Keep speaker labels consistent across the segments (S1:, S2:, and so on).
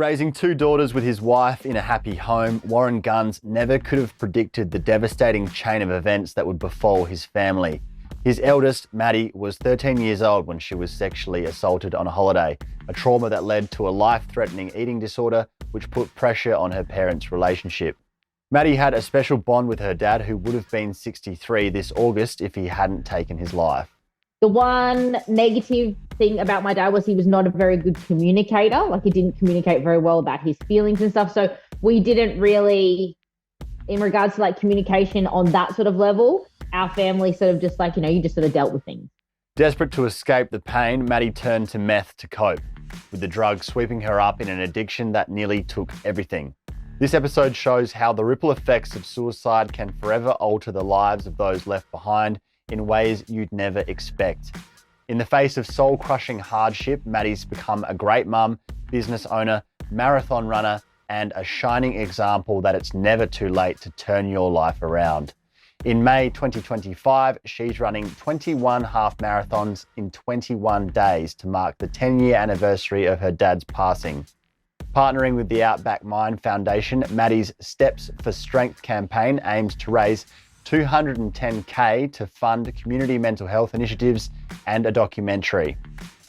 S1: Raising two daughters with his wife in a happy home, Warren Guns never could have predicted the devastating chain of events that would befall his family. His eldest, Maddie, was 13 years old when she was sexually assaulted on a holiday, a trauma that led to a life-threatening eating disorder which put pressure on her parents' relationship. Maddie had a special bond with her dad, who would have been 63 this August if he hadn't taken his life.
S2: The one negative thing about my dad was he was not a very good communicator. Like, he didn't communicate very well about his feelings and stuff. So we didn't really, in regards to like communication on that sort of level, our family sort of just like, you just sort of dealt with things.
S1: Desperate to escape the pain, Maddie turned to meth to cope, with the drug sweeping her up in an addiction that nearly took everything. This episode shows how the ripple effects of suicide can forever alter the lives of those left behind in ways you'd never expect. In the face of soul-crushing hardship, Maddie's become a great mum, business owner, marathon runner, and a shining example that it's never too late to turn your life around. In May 2025, she's running 21 half marathons in 21 days to mark the 10-year anniversary of her dad's passing. Partnering with the Outback Mind Foundation, Maddie's Steps for Strength campaign aims to raise $210K to fund community mental health initiatives and a documentary.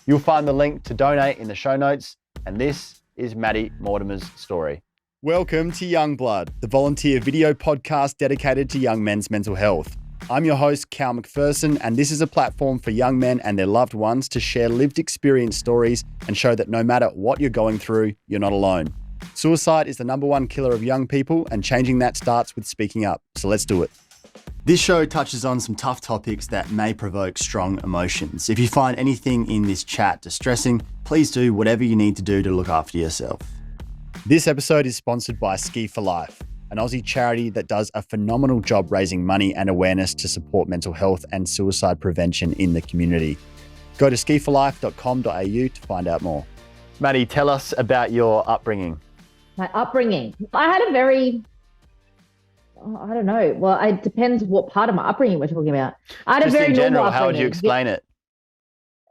S1: You'll find the link to donate in the show notes, and this is Maddie Mortimer's story. Welcome to Youngblood, the volunteer video podcast dedicated to young men's mental health. I'm your host, Cal McPherson, and this is a platform for young men and their loved ones to share lived experience stories and show that no matter what you're going through, you're not alone. Suicide is the #1 killer of young people, and changing that starts with speaking up. So let's do it. This show touches on some tough topics that may provoke strong emotions. If you find anything in this chat distressing, please do whatever you need to do to look after yourself. This episode is sponsored by Ski for Life, an Aussie charity that does a phenomenal job raising money and awareness to support mental health and suicide prevention in the community. Go to skiforlife.com.au to find out more. Maddie, tell us about your upbringing.
S2: My upbringing. I had a very, I don't know. Well, it depends what part of my upbringing we're talking about. I had
S1: Just
S2: a very
S1: in general,
S2: normal
S1: how would you
S2: upbringing.
S1: explain it?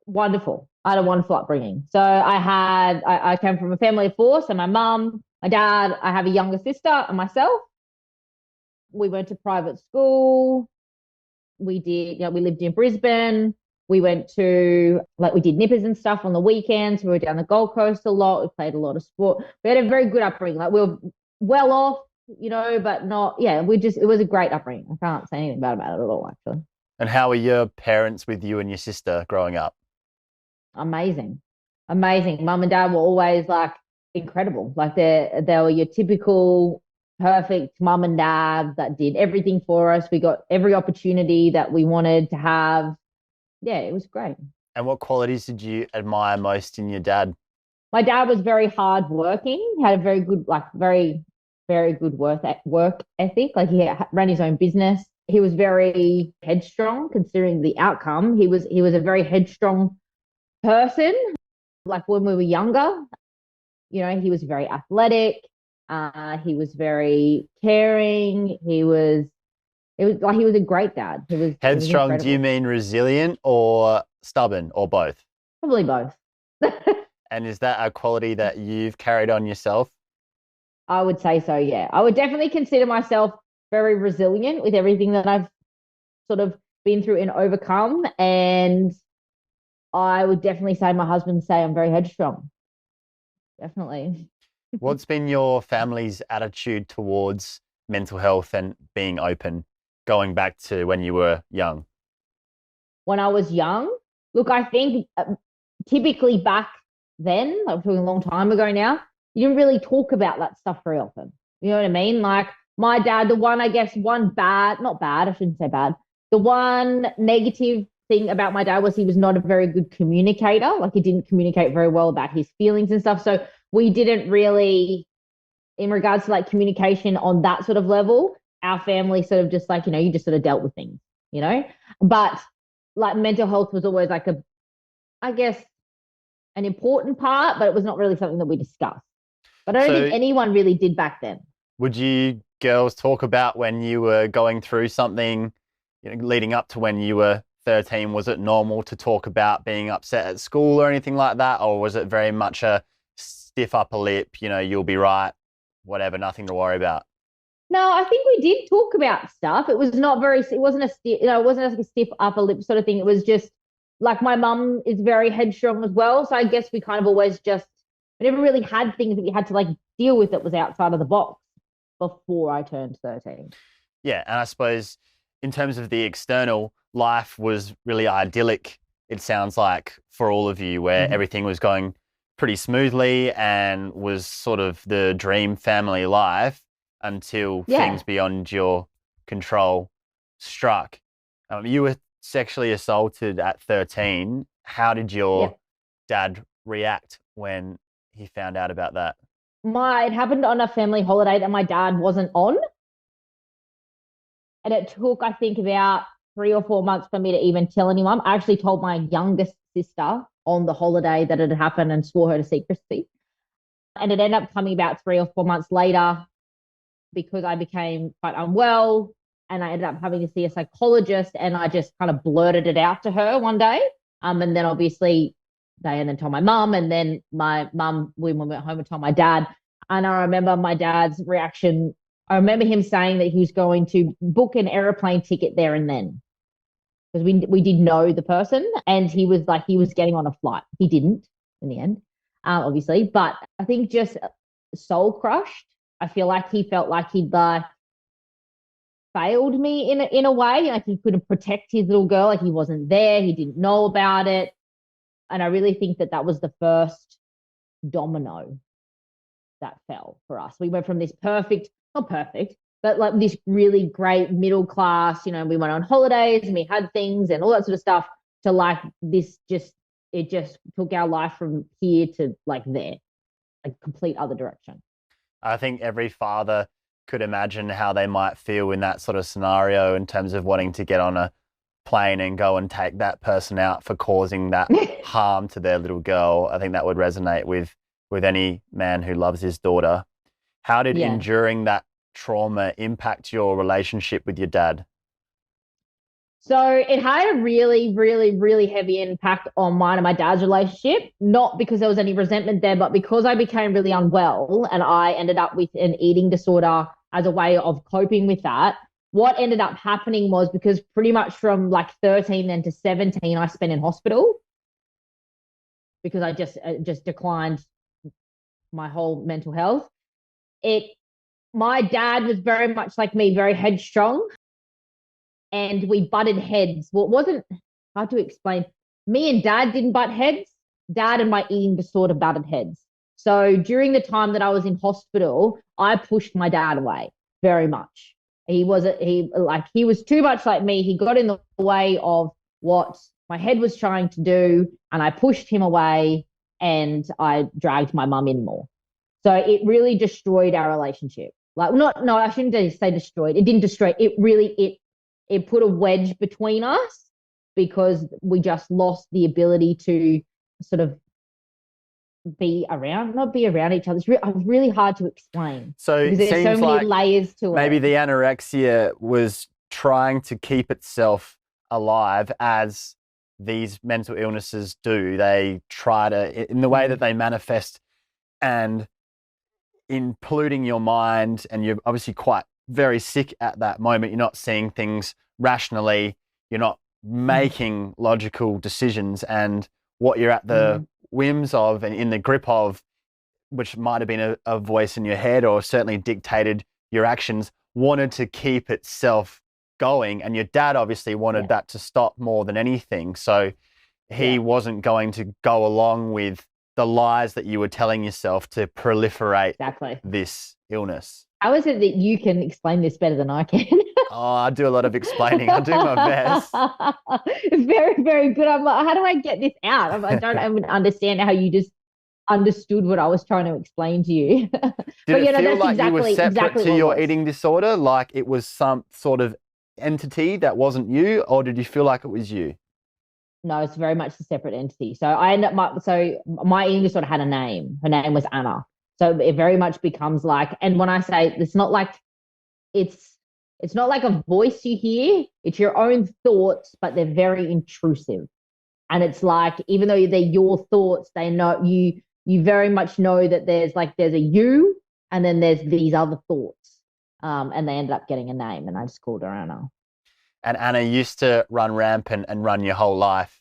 S2: Wonderful. I had a wonderful upbringing. So I came from a family of 4. So my mum, my dad, I have a younger sister and myself. We went to private school. We lived in Brisbane. We went to, we did nippers and stuff on the weekends. We were down the Gold Coast a lot. We played a lot of sport. We had a very good upbringing. We were well off, but not, it was a great upbringing. I can't say anything bad about it at all, actually.
S1: And how were your parents with you and your sister growing up?
S2: Amazing. Mum and dad were always incredible. They were your typical perfect mum and dad that did everything for us. We got every opportunity that we wanted to have. Yeah, it was great.
S1: And what qualities did you admire most in your dad?
S2: My dad was very hardworking, had a very good, very, very good work ethic. He ran his own business. He was very headstrong considering the outcome. He was a very headstrong person. When we were younger, he was very athletic. He was very caring. He was a great dad. He was
S1: headstrong. Do you mean resilient or stubborn or both?
S2: Probably both.
S1: And is that a quality that you've carried on yourself?
S2: I would say so, yeah. I would definitely consider myself very resilient with everything that I've sort of been through and overcome. And I would definitely say my husband say I'm very headstrong. Definitely.
S1: What's been your family's attitude towards mental health and being open, going back to when you were young?
S2: When I was young, look, I think typically back then, I'm talking a long time ago now, you didn't really talk about that stuff very often. You know what I mean? My dad, the one negative thing about my dad was he was not a very good communicator. He didn't communicate very well about his feelings and stuff. So we didn't really, in regards to communication on that sort of level, our family sort of just you just sort of dealt with things, But mental health was always an important part, but it was not really something that we discussed. But I don't think anyone really did back then.
S1: Would you girls talk about when you were going through something, leading up to when you were 13? Was it normal to talk about being upset at school or anything like that? Or was it very much stiff upper lip, you'll be right, whatever, nothing to worry about?
S2: No, I think we did talk about stuff. It was not very, it wasn't a stiff, it wasn't like a stiff upper lip sort of thing. It was just like my mum is very headstrong as well. So I guess we kind of always just, we never really had things that we had to like deal with that was outside of the box before I turned 13.
S1: Yeah. And I suppose in terms of the external, life was really idyllic, it sounds like, for all of you, where everything was going pretty smoothly and was sort of the dream family life until things beyond your control struck. You were sexually assaulted at 13. How did your dad react when he found out about that?
S2: It happened on a family holiday that my dad wasn't on. And it took, I think, about 3 or 4 months for me to even tell anyone. I actually told my youngest sister on the holiday that it had happened and swore her to secrecy. And it ended up coming about 3 or 4 months later because I became quite unwell and I ended up having to see a psychologist, and I just kind of blurted it out to her one day. And then obviously they then told my mum, and then my mum, we went home and told my dad. And I remember my dad's reaction. I remember him saying that he was going to book an airplane ticket there and then, because we did know the person, and he was getting on a flight. He didn't in the end, obviously, but I think just soul crushed. I feel like he felt like he'd failed me in a way, like he couldn't protect his little girl, like he wasn't there, he didn't know about it, and I really think that was the first domino that fell for us. We went from this not perfect, but like this really great middle class, we went on holidays and we had things and all that sort of stuff, to like this it just took our life from here to like there, like complete other direction.
S1: I think every father could imagine how they might feel in that sort of scenario, in terms of wanting to get on a plane and go and take that person out for causing that harm to their little girl. I think that would resonate with any man who loves his daughter. How did enduring that trauma impact your relationship with your dad?
S2: So it had a really, really, really heavy impact on mine and my dad's relationship, not because there was any resentment there, but because I became really unwell and I ended up with an eating disorder as a way of coping with that. What ended up happening was, because pretty much from like 13 then to 17, I spent in hospital because I just declined my whole mental health. My dad was very much like me, very headstrong. And we butted heads. Well, it wasn't hard to explain. Me and dad didn't butt heads. Dad and my eating disorder butted heads. So during the time that I was in hospital, I pushed my dad away very much. He was too much like me. He got in the way of what my head was trying to do, and I pushed him away, and I dragged my mum in more. So it really destroyed our relationship. I shouldn't say destroyed. It didn't destroy. It put a wedge between us, because we just lost the ability to sort of not be around each other. It's really hard to explain.
S1: So
S2: it
S1: seems
S2: there's so many layers to it.
S1: Maybe the anorexia was trying to keep itself alive, as these mental illnesses do. They try to, in the way that they manifest, and in polluting your mind, and you're obviously quite very sick at that moment. You're not seeing things rationally. You're not making logical decisions, and what you're at the whims of and in the grip of, which might have been a voice in your head or certainly dictated your actions, wanted to keep itself going. And your dad obviously wanted that to stop more than anything. So he wasn't going to go along with the lies that you were telling yourself to proliferate this illness.
S2: How is it that you can explain this better than I can?
S1: Oh, I do a lot of explaining. I do my best.
S2: Very, very good. I'm like, how do I get this out? I don't even understand how you just understood what I was trying to explain to you.
S1: Did it feel like you were separate to your eating disorder, like it was some sort of entity that wasn't you, or did you feel like it was you?
S2: No, it's very much a separate entity. So my eating disorder had a name. Her name was Anna. So it very much becomes like, and when I say it's not like a voice you hear, it's your own thoughts, but they're very intrusive. And it's like, even though they're your thoughts, they know you very much know that there's a you, and then there's these other thoughts. And they ended up getting a name, and I just called her Anna.
S1: And Anna used to run rampant and run your whole life.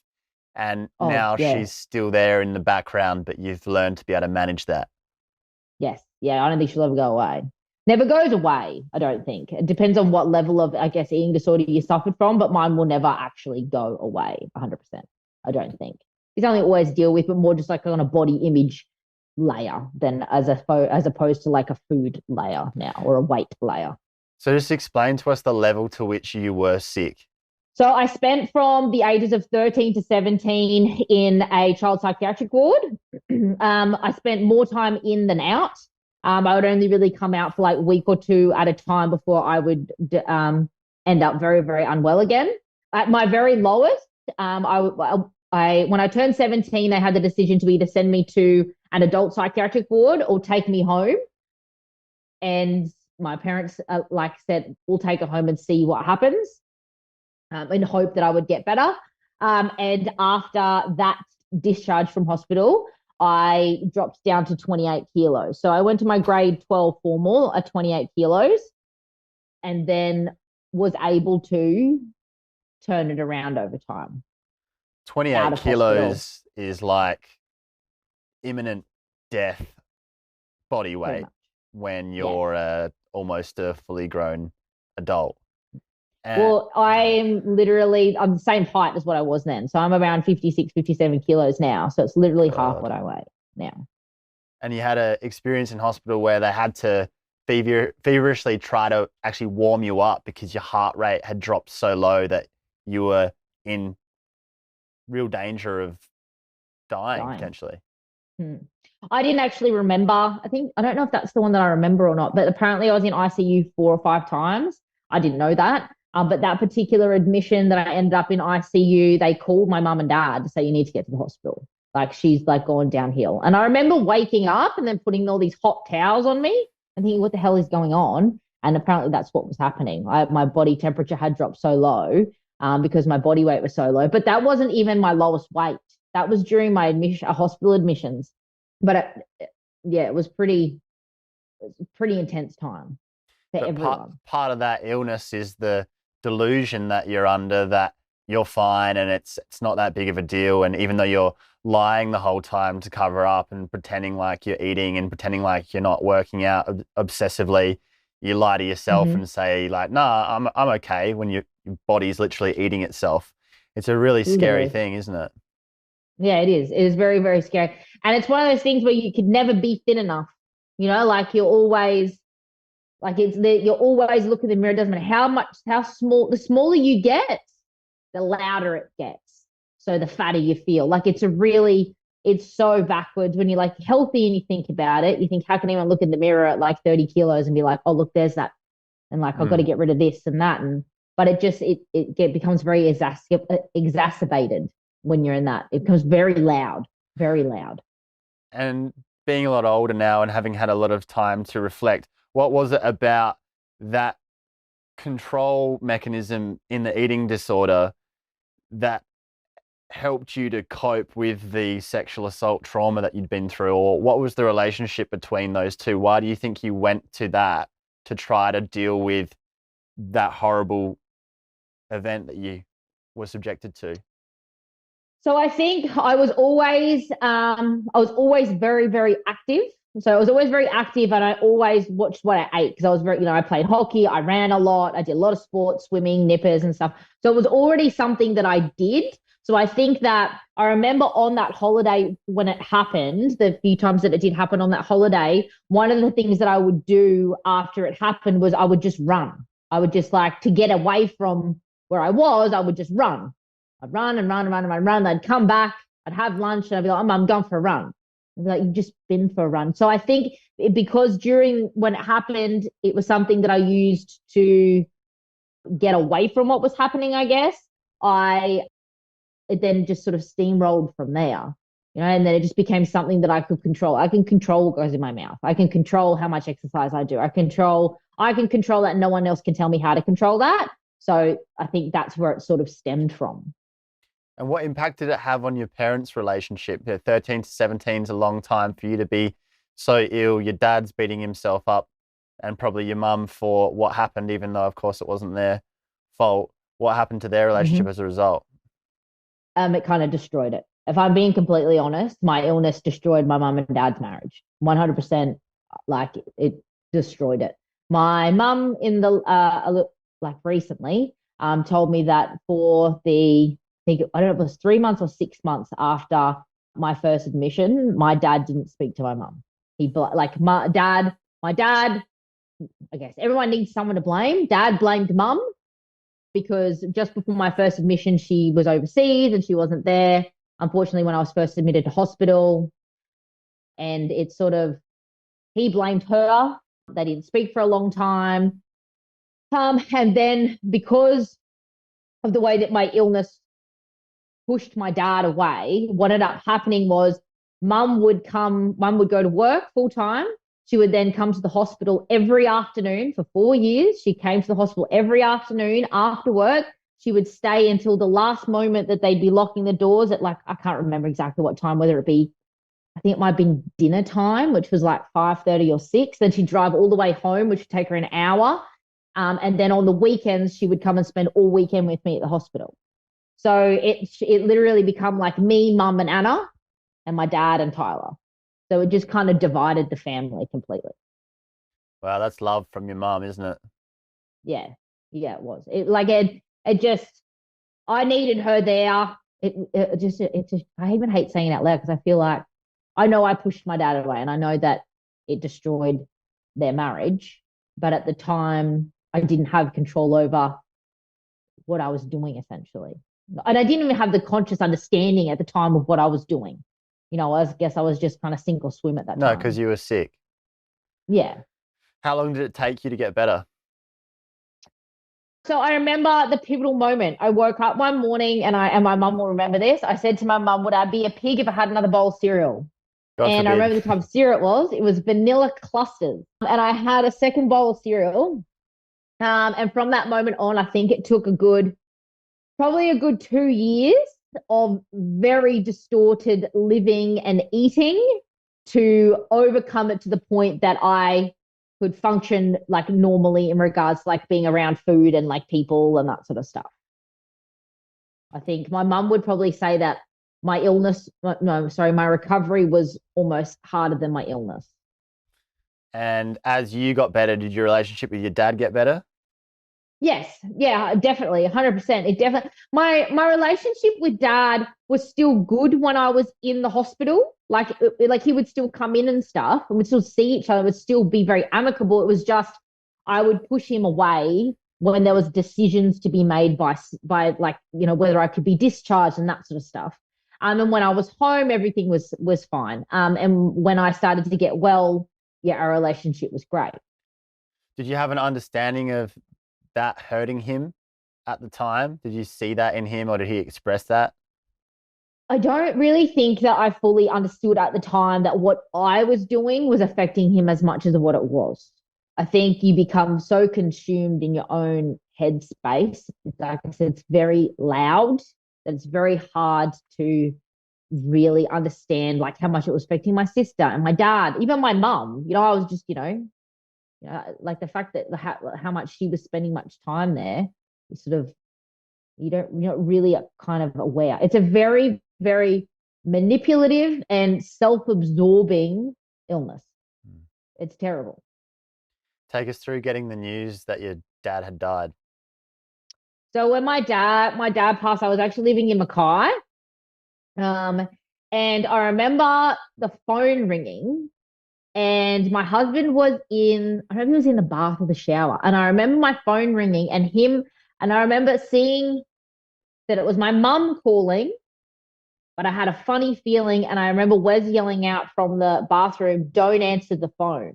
S1: And
S2: Oh,
S1: now
S2: yeah.
S1: she's still there in the background, but you've learned to be able to manage that.
S2: Yes. Yeah. I don't think she'll ever go away. Never goes away, I don't think. It depends on what level of, I guess, eating disorder you suffered from, but mine will never actually go away 100%. I don't think. It's something I always deal with, but more just like on a body image layer than as opposed to like a food layer now, or a weight layer.
S1: So just explain to us the level to which you were sick.
S2: So I spent from the ages of 13 to 17 in a child psychiatric ward. I spent more time in than out. I would only really come out for like a week or two at a time before I would end up very, very unwell again. At my very lowest, when I turned 17, they had the decision to either send me to an adult psychiatric ward or take me home. And my parents said, we'll take her home and see what happens, in hope that I would get better. And after that discharge from hospital, I dropped down to 28 kilos. So I went to my grade 12 formal at 28 kilos, and then was able to turn it around over time.
S1: 28 kilos is like imminent death body weight when you're almost a fully grown adult.
S2: Well, I'm the same height as what I was then. So I'm around 56, 57 kilos now. So it's literally half what I weigh now.
S1: And you had an experience in hospital where they had to feverishly try to actually warm you up because your heart rate had dropped so low that you were in real danger of dying. Potentially.
S2: I didn't actually remember. I don't know if that's the one that I remember or not, but apparently I was in ICU 4 or 5 times. I didn't know that. But that particular admission that I ended up in ICU, they called my mum and dad to say, you need to get to the hospital. Like, she's like gone downhill. And I remember waking up and then putting all these hot towels on me and thinking, what the hell is going on? And apparently that's what was happening. My body temperature had dropped so low because my body weight was so low. But that wasn't even my lowest weight. That was during my hospital admissions. But it was pretty intense time for everyone.
S1: Part of that illness is the delusion that you're under, that you're fine and it's not that big of a deal. And even though you're lying the whole time to cover up and pretending like you're eating and pretending like you're not working out obsessively, you lie to yourself and say like, nah, I'm okay, when your body's literally eating itself. It's a really scary thing, isn't it?
S2: Yeah, it is. It is very, very scary. And it's one of those things where you could never be thin enough. You know, like you're always you're always looking in the mirror. It doesn't matter how small, the smaller you get, the louder it gets. So the fatter you feel. Like it's so backwards when you're like healthy and you think about it. You think, how can anyone look in the mirror at like 30 kilos and be like, oh, look, there's that. And like, I've got to get rid of this and that. But it becomes very exacerbated when you're in that. It becomes very loud, very loud.
S1: And being a lot older now and having had a lot of time to reflect, what was it about that control mechanism in the eating disorder that helped you to cope with the sexual assault trauma that you'd been through? Or what was the relationship between those two? Why do you think you went to that to try to deal with that horrible event that you were subjected to?
S2: So I think I was always very, very active. So I was always very active, and I always watched what I ate because I was very, I played hockey, I ran a lot, I did a lot of sports, swimming, nippers and stuff. So it was already something that I did. So I think that I remember on that holiday when it happened, the few times that it did happen on that holiday, one of the things that I would do after it happened was I would just run. I would just like, to get away from where I was, I would just run. I'd run and run and run and run. I'd come back, I'd have lunch, and I'd be like, I'm going for a run. I'd be like, you've just been for a run. So I think because when it happened, it was something that I used to get away from what was happening, I guess. It then just sort of steamrolled from there, and then it just became something that I could control. I can control what goes in my mouth. I can control how much exercise I do. I can control that. No one else can tell me how to control that. So I think that's where it sort of stemmed from.
S1: And what impact did it have on your parents' relationship? 13 to 17 is a long time for you to be so ill. Your dad's beating himself up, and probably your mum for what happened, even though, of course, it wasn't their fault. What happened to their relationship
S2: Hmm.
S1: as a result?
S2: It kind of destroyed it. If I'm being completely honest, my illness destroyed my mum and dad's marriage. 100%, like it destroyed it. My mum in the like recently told me that for the I think I don't know if it was 3 months or 6 months after my first admission, my dad didn't speak to my mum. Like my dad. I guess everyone needs someone to blame. Dad blamed mum because just before my first admission, she was overseas and she wasn't there. Unfortunately, when I was first admitted to hospital, and it's sort of he blamed her. They didn't speak for a long time. And then because of the way that my illness pushed my dad away, what ended up happening was mum would go to work full time. She would then come to the hospital every afternoon for 4 years. She came to the hospital every afternoon after work. She would stay until the last moment that they'd be locking the doors at, like, I can't remember exactly what time, whether it be, I think it might have been dinner time, which was like 5:30 or 6. Then she'd drive all the way home, which would take her an hour. And then on the weekends, she would come and spend all weekend with me at the hospital. So it literally become like me, mum, and Anna, and my dad and Tyler. So it just kind of divided the family completely.
S1: Wow, that's love from your mum, isn't it?
S2: Yeah, yeah, it was. It just I needed her there. It just I even hate saying it out loud because I feel like I know I pushed my dad away, and I know that it destroyed their marriage. But at the time, I didn't have control over what I was doing essentially, and I didn't even have the conscious understanding at the time of what I was doing. I guess I was just kind of sink or swim at that
S1: No, because
S2: time.
S1: you were sick.
S2: Yeah.
S1: How long did it take you to get better?
S2: So I remember the pivotal moment. I woke up one morning and my mum will remember this. I said to my mum, would I be a pig if I had another bowl of cereal?
S1: God
S2: And I
S1: forbid.
S2: remember the type of cereal it was. It was vanilla clusters. And I had a second bowl of cereal. And from that moment on, I think it took probably a good 2 years of very distorted living and eating to overcome it to the point that I could function like normally in regards to like being around food and like people and that sort of stuff. I think my mum would probably say that my illness, no, sorry, my recovery was almost harder than my illness.
S1: And as you got better, did your relationship with your dad get better?
S2: Yes, yeah, definitely, 100%. It definitely my relationship with dad was still good when I was in the hospital. Like he would still come in and stuff, and we'd still see each other. It would still be very amicable. It was just I would push him away when there was decisions to be made by like whether I could be discharged and that sort of stuff. And when I was home, everything was fine. And when I started to get well, yeah, our relationship was great.
S1: Did you have an understanding of that hurting him at the time? Did you see that in him or did he express that?
S2: I don't really think that I fully understood at the time that what I was doing was affecting him as much as what it was. I think you become so consumed in your own headspace. Like I said, it's very loud that it's very hard to really understand like how much it was affecting my sister and my dad, even my mum. I was just, like the fact that how much she was spending much time there, you sort of you're not really kind of aware. It's a very, very manipulative and self-absorbing illness.
S1: Hmm.
S2: It's terrible.
S1: Take us through getting the news that your dad had died.
S2: So when my dad passed, I was actually living in Mackay. Um, and I remember the phone ringing, and my husband was I don't know if he was in the bath or the shower. And I remember my phone ringing and I remember seeing that it was my mum calling, but I had a funny feeling. And I remember Wes yelling out from the bathroom, don't answer the phone.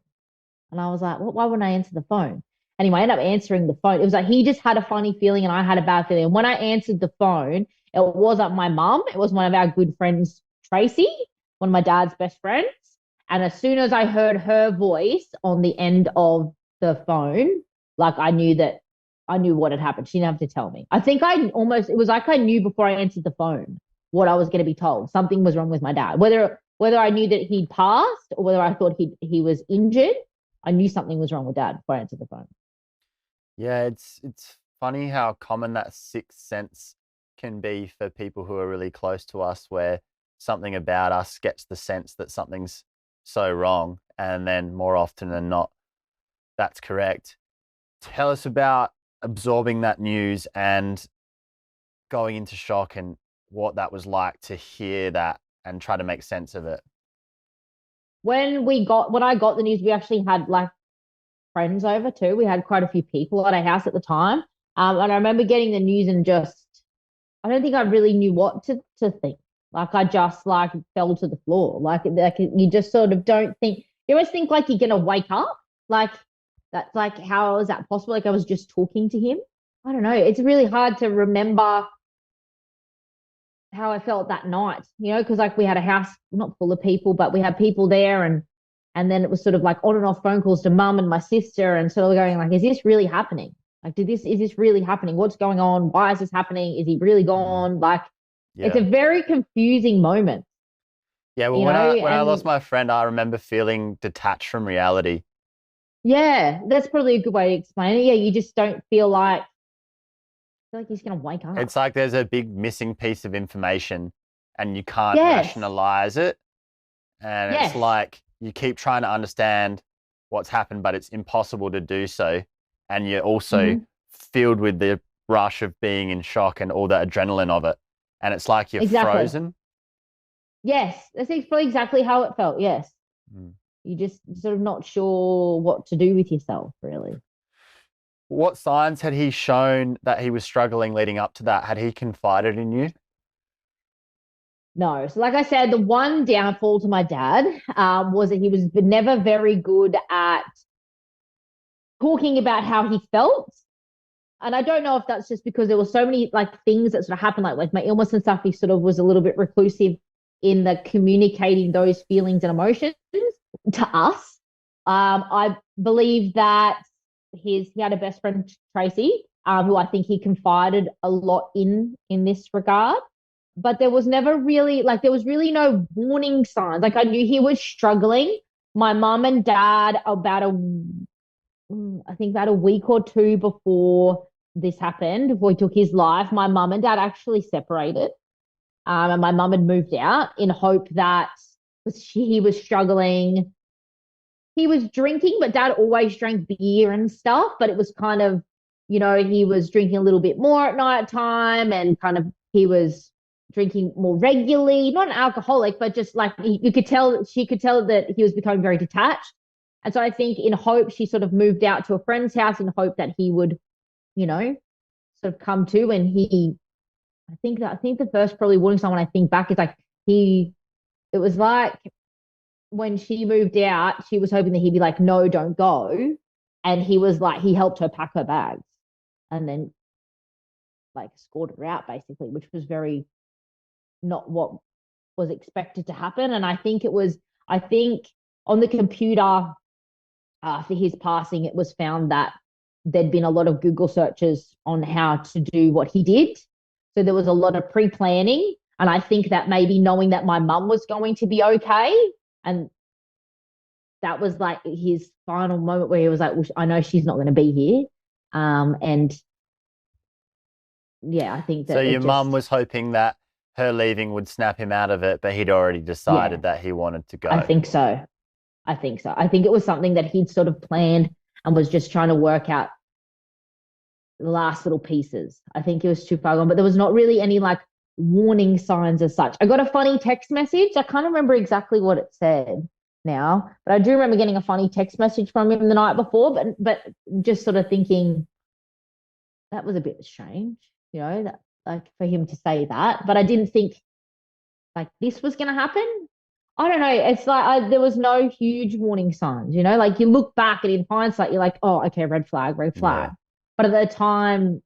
S2: And I was like, well, why wouldn't I answer the phone? Anyway, I ended up answering the phone. It was like he just had a funny feeling and I had a bad feeling. And when I answered the phone, it wasn't my mum. It was one of our good friends, Tracy, one of my dad's best friends. And as soon as I heard her voice on the end of the phone, like I knew that I knew what had happened. She didn't have to tell me. I think it was like I knew before I answered the phone what I was going to be told. Something was wrong with my dad. Whether I knew that he'd passed or whether I thought he was injured, I knew something was wrong with dad before I answered the phone.
S1: Yeah, it's funny how common that sixth sense can be for people who are really close to us, where something about us gets the sense that something's so wrong, and then more often than not, that's correct. Tell us about absorbing that news and going into shock and what that was like to hear that and try to make sense of it.
S2: When I got the news, we actually had like friends over too. We had quite a few people at our house at the time. And I remember getting the news and I don't think I really knew what to think. Like I just like fell to the floor. Like you just sort of don't think, you always think like you're going to wake up. Like that's like, how is that possible? Like I was just talking to him. I don't know. It's really hard to remember how I felt that night, because like we had a house not full of people, but we had people there, and then it was sort of like on and off phone calls to mum and my sister, and sort of going like, is this really happening? Like, is this really happening? What's going on? Why is this happening? Is he really gone? Like, It's a very confusing moment.
S1: Yeah, well, when I lost my friend, I remember feeling detached from reality.
S2: Yeah, that's probably a good way to explain it. Yeah, you just don't feel like he's going to wake up.
S1: It's like there's a big missing piece of information and you can't rationalize it. And it's like you keep trying to understand what's happened, but it's impossible to do so. And you're also filled with the rush of being in shock and all the adrenaline of it. And it's like you're frozen.
S2: Yes, that's probably exactly how it felt. Yes. You're just sort of not sure what to do with yourself, really.
S1: What signs had he shown that he was struggling leading up to that? Had he confided in you?
S2: No. So like I said, the one downfall to my dad was that he was never very good at talking about how he felt. And I don't know if that's just because there were so many like things that sort of happened, like with my illness and stuff, he sort of was a little bit reclusive in the communicating those feelings and emotions to us. I believe that he had a best friend, Tracy, who I think he confided a lot in this regard. But there was never really, there was really no warning signs. Like I knew he was struggling. My mum and dad, about a week or two before this happened, before he took his life, my mum and dad actually separated. And my mum had moved out in hope that he was struggling. He was drinking, but dad always drank beer and stuff, but it was kind of, he was drinking a little bit more at night time, and kind of he was drinking more regularly, not an alcoholic, but just like she could tell that he was becoming very detached. And so I think in hope, she sort of moved out to a friend's house in hope that he would, sort of come to. And I think the first probably warning sign when I think back is like it was like when she moved out, she was hoping that he'd be like, no, don't go. And he was like, he helped her pack her bags and then like escorted her out basically, which was very not what was expected to happen. And I think on the computer after his passing, it was found that there'd been a lot of Google searches on how to do what he did. So there was a lot of pre-planning. And I think that maybe knowing that my mum was going to be okay, and that was like his final moment where he was like, well, I know she's not going to be here. And yeah, I think that.
S1: So your mum was hoping that her leaving would snap him out of it, but he'd already decided that he wanted to go.
S2: I think so. I think it was something that he'd sort of planned and was just trying to work out the last little pieces. I think he was too far gone, but there was not really any like warning signs as such. I got a funny text message. I can't remember exactly what it said now, but I do remember getting a funny text message from him the night before, but just sort of thinking that was a bit strange, that like for him to say that, but I didn't think like this was going to happen. I don't know. It's like there was no huge warning signs, like you look back and in hindsight, you're like, oh, okay, red flag. Yeah. But at the time,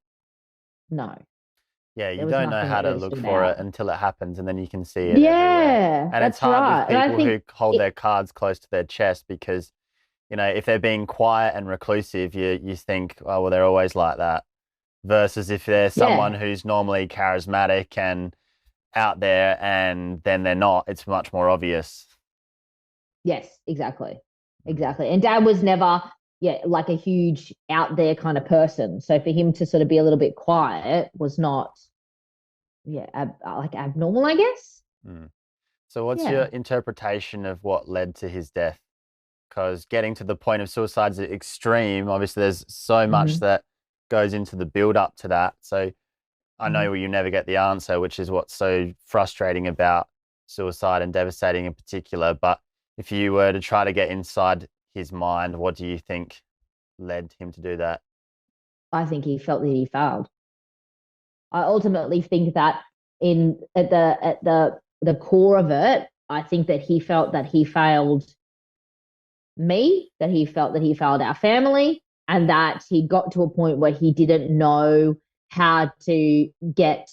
S2: no.
S1: Yeah, you don't know how to look for it until it happens, and then you can see it
S2: everywhere.
S1: And
S2: that's
S1: it's hard
S2: right.
S1: with people who hold their cards close to their chest because, if they're being quiet and reclusive, you think, oh, well, they're always like that. versus if they're someone
S2: Yeah.
S1: who's normally charismatic and out there and then they're not, it's much more obvious.
S2: Yes, exactly.
S1: Mm.
S2: Exactly. And dad was never, yeah, like a huge out there kind of person. So for him to sort of be a little bit quiet was not, yeah, like abnormal, I guess.
S1: Mm. So what's your
S2: Yeah.
S1: interpretation of what led to his death? Because getting to the point of suicide is extreme. Obviously, there's so much
S2: Hmm.
S1: that goes into the build up to that. So I
S2: Hmm.
S1: know you never get the answer, which is what's so frustrating about suicide and devastating in particular. But if you were to try to get inside his mind, what do you think led him to do that?
S2: I think he felt that he failed. I ultimately think that in at the core of it, I think that he felt that he failed me, that he felt that he failed our family, and that he got to a point where he didn't know how to get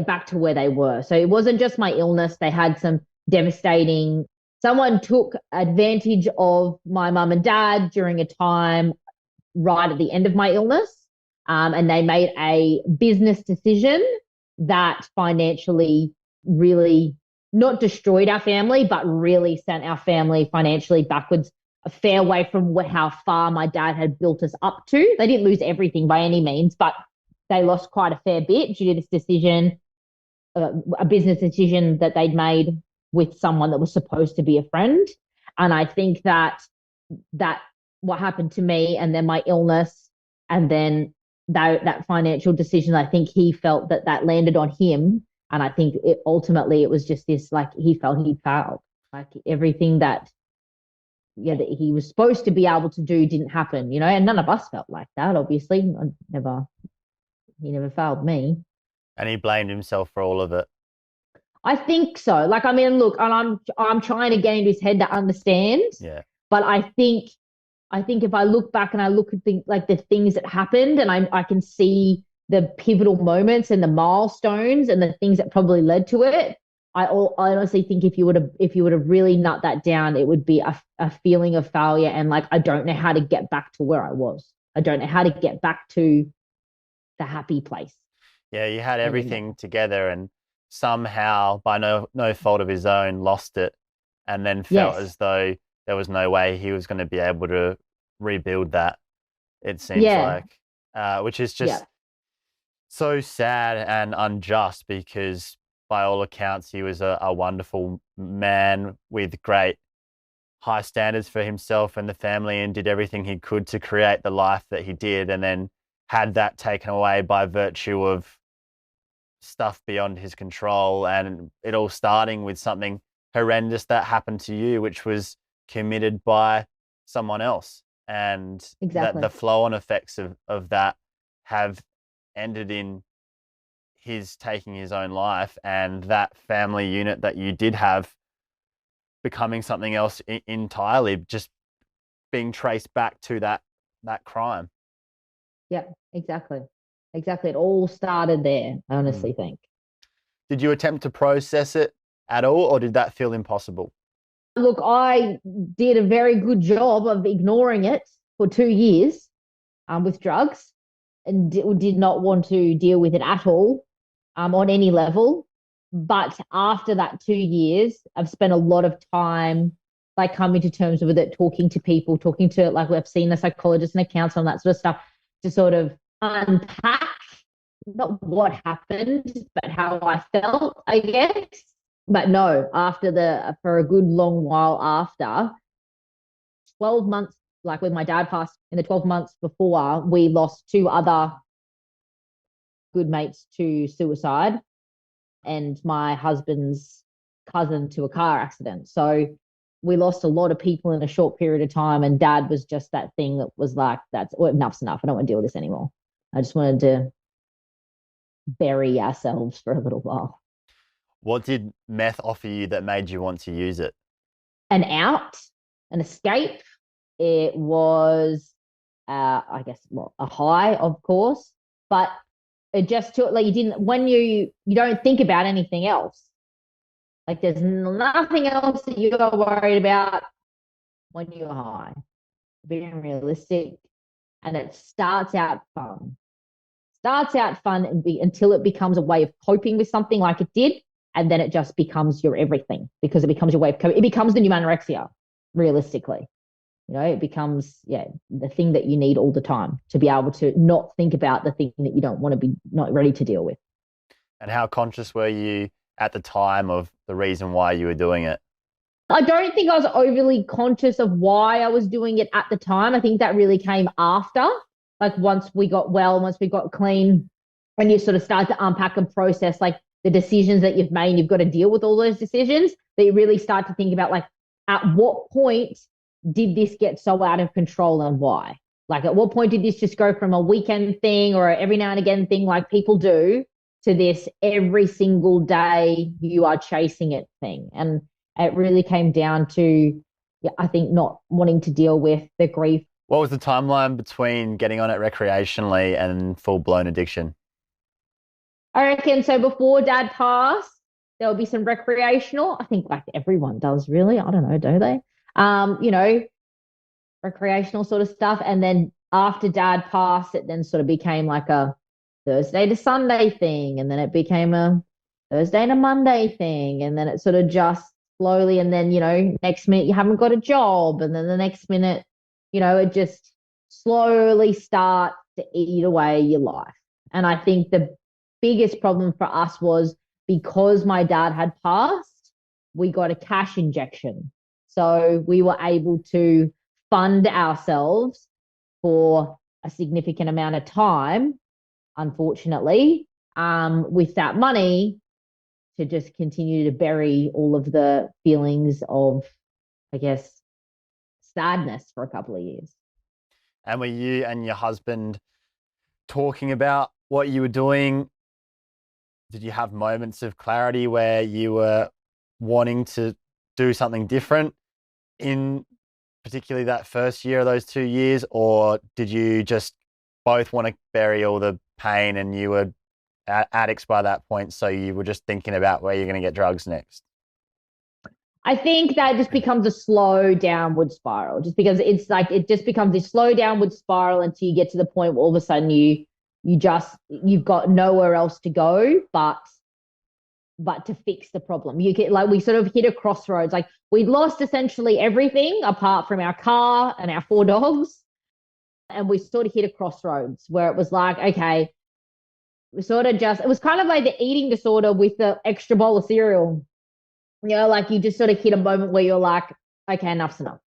S2: back to where they were. So it wasn't just my illness. They had some devastating, someone took advantage of my mum and dad during a time right at the end of my illness. And they made a business decision that financially really not destroyed our family, but really sent our family financially backwards, a fair way from how far my dad had built us up to. They didn't lose everything by any means, but they lost quite a fair bit due to this decision, a business decision that they'd made with someone that was supposed to be a friend. And I think that what happened to me and then my illness and then that financial decision, I think he felt that landed on him. And I think ultimately it was just this, like, he felt he failed, like everything that, yeah, that he was supposed to be able to do didn't happen, and none of us felt like that, obviously. He never failed me.
S1: And he blamed himself for all of it.
S2: I think so. Like, I mean, look, and I'm trying to get into his head to understand,
S1: Yeah.
S2: but I think if I look back and I look at the things that happened, and I can see the pivotal moments and the milestones and the things that probably led to it. I honestly think if you would have really nut that down, it would be a feeling of failure, and like, I don't know how to get back to where I was. I don't know how to get back to the happy place
S1: Yeah, you had everything
S2: anymore.
S1: together and somehow, by no fault of his own, lost it and then felt
S2: Yes.
S1: as though there was no way he was going to be able to rebuild that, it seems
S2: Yeah.
S1: like, which is
S2: Yeah.
S1: just so sad and unjust because, by all accounts, he was a wonderful man with great high standards for himself and the family and did everything he could to create the life that he did and then had that taken away by virtue of stuff beyond his control, and it all starting with something horrendous that happened to you, which was committed by someone else. And that
S2: Exactly.
S1: the flow on effects of that have ended in his taking his own life and that family unit that you did have becoming something else entirely, just being traced back to that crime.
S2: Yeah. Exactly. Exactly. It all started there, I
S1: Mm.
S2: honestly think.
S1: Did you attempt to process it at all, or did that feel impossible?
S2: Look, I did a very good job of ignoring it for 2 years, with drugs, and did not want to deal with it at all, on any level. But after that 2 years, I've spent a lot of time like coming to terms with it, talking to people, talking to, like, we've seen a psychologist and a counselor and that sort of stuff, to sort of unpack not what happened, but how I felt, I guess. But no, for a good long while after, 12 months, like when my dad passed, in the 12 months before, we lost two other good mates to suicide, and my husband's cousin to a car accident. So we lost a lot of people in a short period of time. And dad was just that thing that was like, enough's enough. I don't want to deal with this anymore. I just wanted to bury ourselves for a little while.
S1: What did meth offer you that made you want to use it?
S2: An out, an escape. It was, I guess, well, a high, of course, but it just took, like, you didn't, when you don't think about anything else. Like, there's nothing else that you're worried about when you're high. Being realistic, and it starts out fun. starts out fun until it becomes a way of coping with something like it did. And then it just becomes your everything because it becomes your way of coping. It becomes the new anorexia, realistically. It becomes, the thing that you need all the time to be able to not think about the thing that you don't want to be not ready to deal with.
S1: And how conscious were you at the time of the reason why you were doing it?
S2: I don't think I was overly conscious of why I was doing it at the time. I think that really came after, like once we got well, once we got clean, and you sort of start to unpack and process like the decisions that you've made, you've got to deal with all those decisions, that you really start to think about like, at what point did this get so out of control and why? Like, at what point did this just go from a weekend thing or every now and again thing like people do to this every single day you are chasing it thing? And it really came down to, I think, not wanting to deal with the grief.
S1: What was the timeline between getting on it recreationally and full-blown addiction?
S2: I reckon so before Dad passed, there'll be some recreational. I think like everyone does, really. I don't know, do they? Recreational sort of stuff. And then after Dad passed, it then sort of became like a Thursday to Sunday thing. And then it became a Thursday to Monday thing. And then it sort of just slowly, and then, next minute you haven't got a job. And then the next minute, it just slowly starts to eat away your life. And I think the biggest problem for us was because my dad had passed, we got a cash injection. So we were able to fund ourselves for a significant amount of time, unfortunately, with that money to just continue to bury all of the feelings of, I guess, sadness for a couple of years.
S1: And were you and your husband talking about what you were doing? Did you have moments of clarity where you were wanting to do something different in particularly that first year of those 2 years? Or did you just both want to bury all the pain and you were addicts by that point, so you were just thinking about where you're going to get drugs next?
S2: I think that just becomes a slow downward spiral, just because it's like it just becomes this slow downward spiral until you get to the point where all of a sudden you've got nowhere else to go but to fix the problem. You get like, we sort of hit a crossroads. Like, we'd lost essentially everything apart from our car and our 4 dogs. And we sort of hit a crossroads where it was like, okay, we sort of it was kind of like the eating disorder with the extra bowl of cereal. Like you just sort of hit a moment where you're like, okay, enough's enough.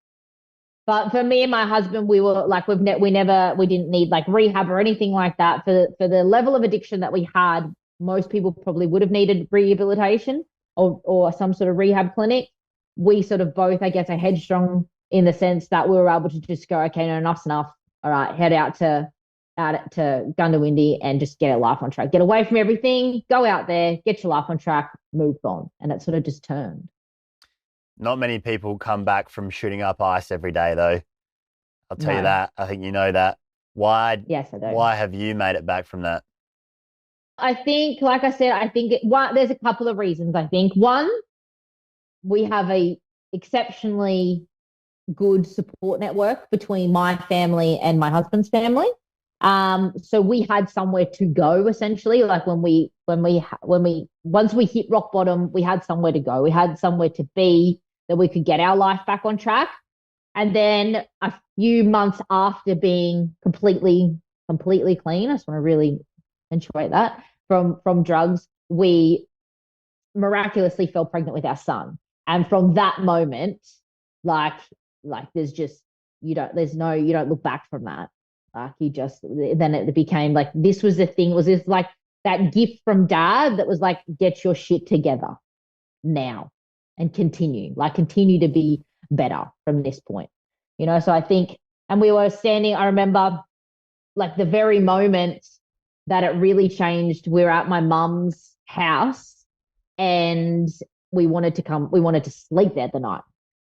S2: But for me and my husband, we were like, we didn't need like rehab or anything like that. For the level of addiction that we had, most people probably would have needed rehabilitation or some sort of rehab clinic. We sort of both, I guess, are headstrong in the sense that we were able to just go, okay, no, enough's enough. All right, head out to Gundawindi and just get a life on track. Get away from everything, go out there, get your life on track, move on. And it sort of just turned.
S1: Not many people come back from shooting up ice every day, though. I'll tell you that. I think you know that. Why?
S2: Yes, I do.
S1: Why have you made it back from that?
S2: I think, like I said, there's a couple of reasons. I think one, we have a exceptionally good support network between my family and my husband's family. So we had somewhere to go essentially. Like once we hit rock bottom, we had somewhere to go. We had somewhere to be that we could get our life back on track. And then a few months after being completely clean, I just want to really accentuate that from drugs, we miraculously fell pregnant with our son. And from that moment, like there's just, you don't look back from that. Like then it became like, this was the thing, was this like that gift from Dad that was like, get your shit together now and continue to be better from this point, So I think, and we were standing, I remember like the very moment that it really changed, we were at my mum's house and we wanted to sleep there the night.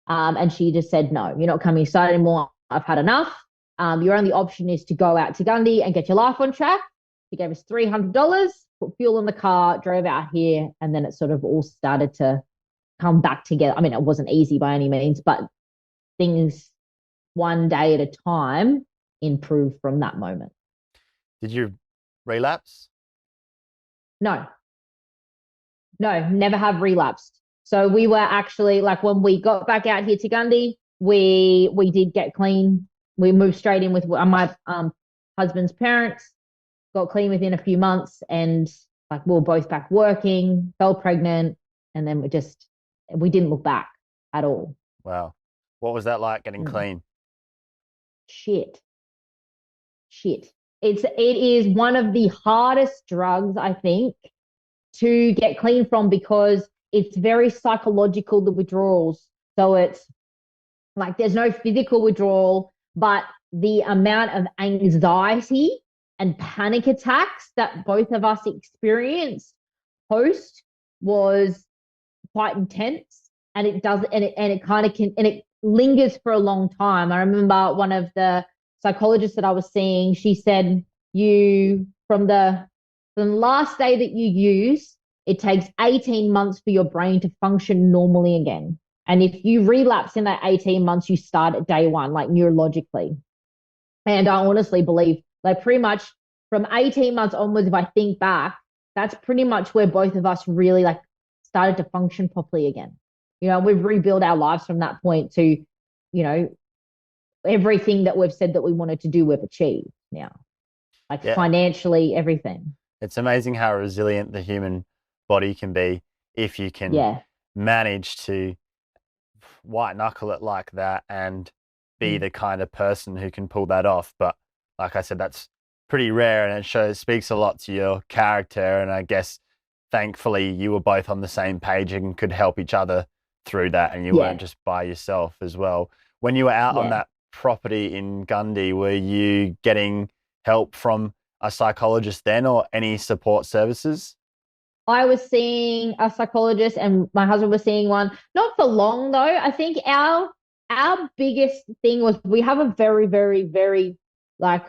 S2: And she just said, no, you're not coming inside anymore. I've had enough. Your only option is to go out to Gundy and get your life on track. She gave us $300, put fuel in the car, drove out here, and then it sort of all started to come back together. I mean, it wasn't easy by any means, but things one day at a time improved from that moment.
S1: Did your Relapse?
S2: No, no, never have relapsed. So we were actually like when we got back out here to Gundy, we did get clean. We moved straight in with my husband's parents, got clean within a few months, and like we were both back working, fell pregnant, and then we didn't look back at all.
S1: Wow. What was that like getting
S2: Mm.
S1: clean?
S2: Shit. It is one of the hardest drugs, I think, to get clean from because it's very psychological, the withdrawals. So it's like there's no physical withdrawal, but the amount of anxiety and panic attacks that both of us experienced post was quite intense. And it does, and it kind of can, and it lingers for a long time. I remember one of the psychologists that I was seeing, she said, from the last day that you use, it takes 18 months for your brain to function normally again. And if you relapse in that 18 months, you start at day one, like neurologically. And I honestly believe, like pretty much from 18 months onwards, if I think back, that's pretty much where both of us really like started to function properly again. We've rebuilt our lives from that point to, everything that we've said that we wanted to do, we've achieved now, like financially, everything.
S1: It's amazing how resilient the human body can be if you can manage to white knuckle it like that and be the kind of person who can pull that off. But like I said, that's pretty rare, and it speaks a lot to your character. And I guess thankfully you were both on the same page and could help each other through that, and you weren't just by yourself as well. When you were out on that property in Gundy, were you getting help from a psychologist then or any support services?
S2: I was seeing a psychologist and my husband was seeing one, not for long though. I think our biggest thing was we have a very, very, very like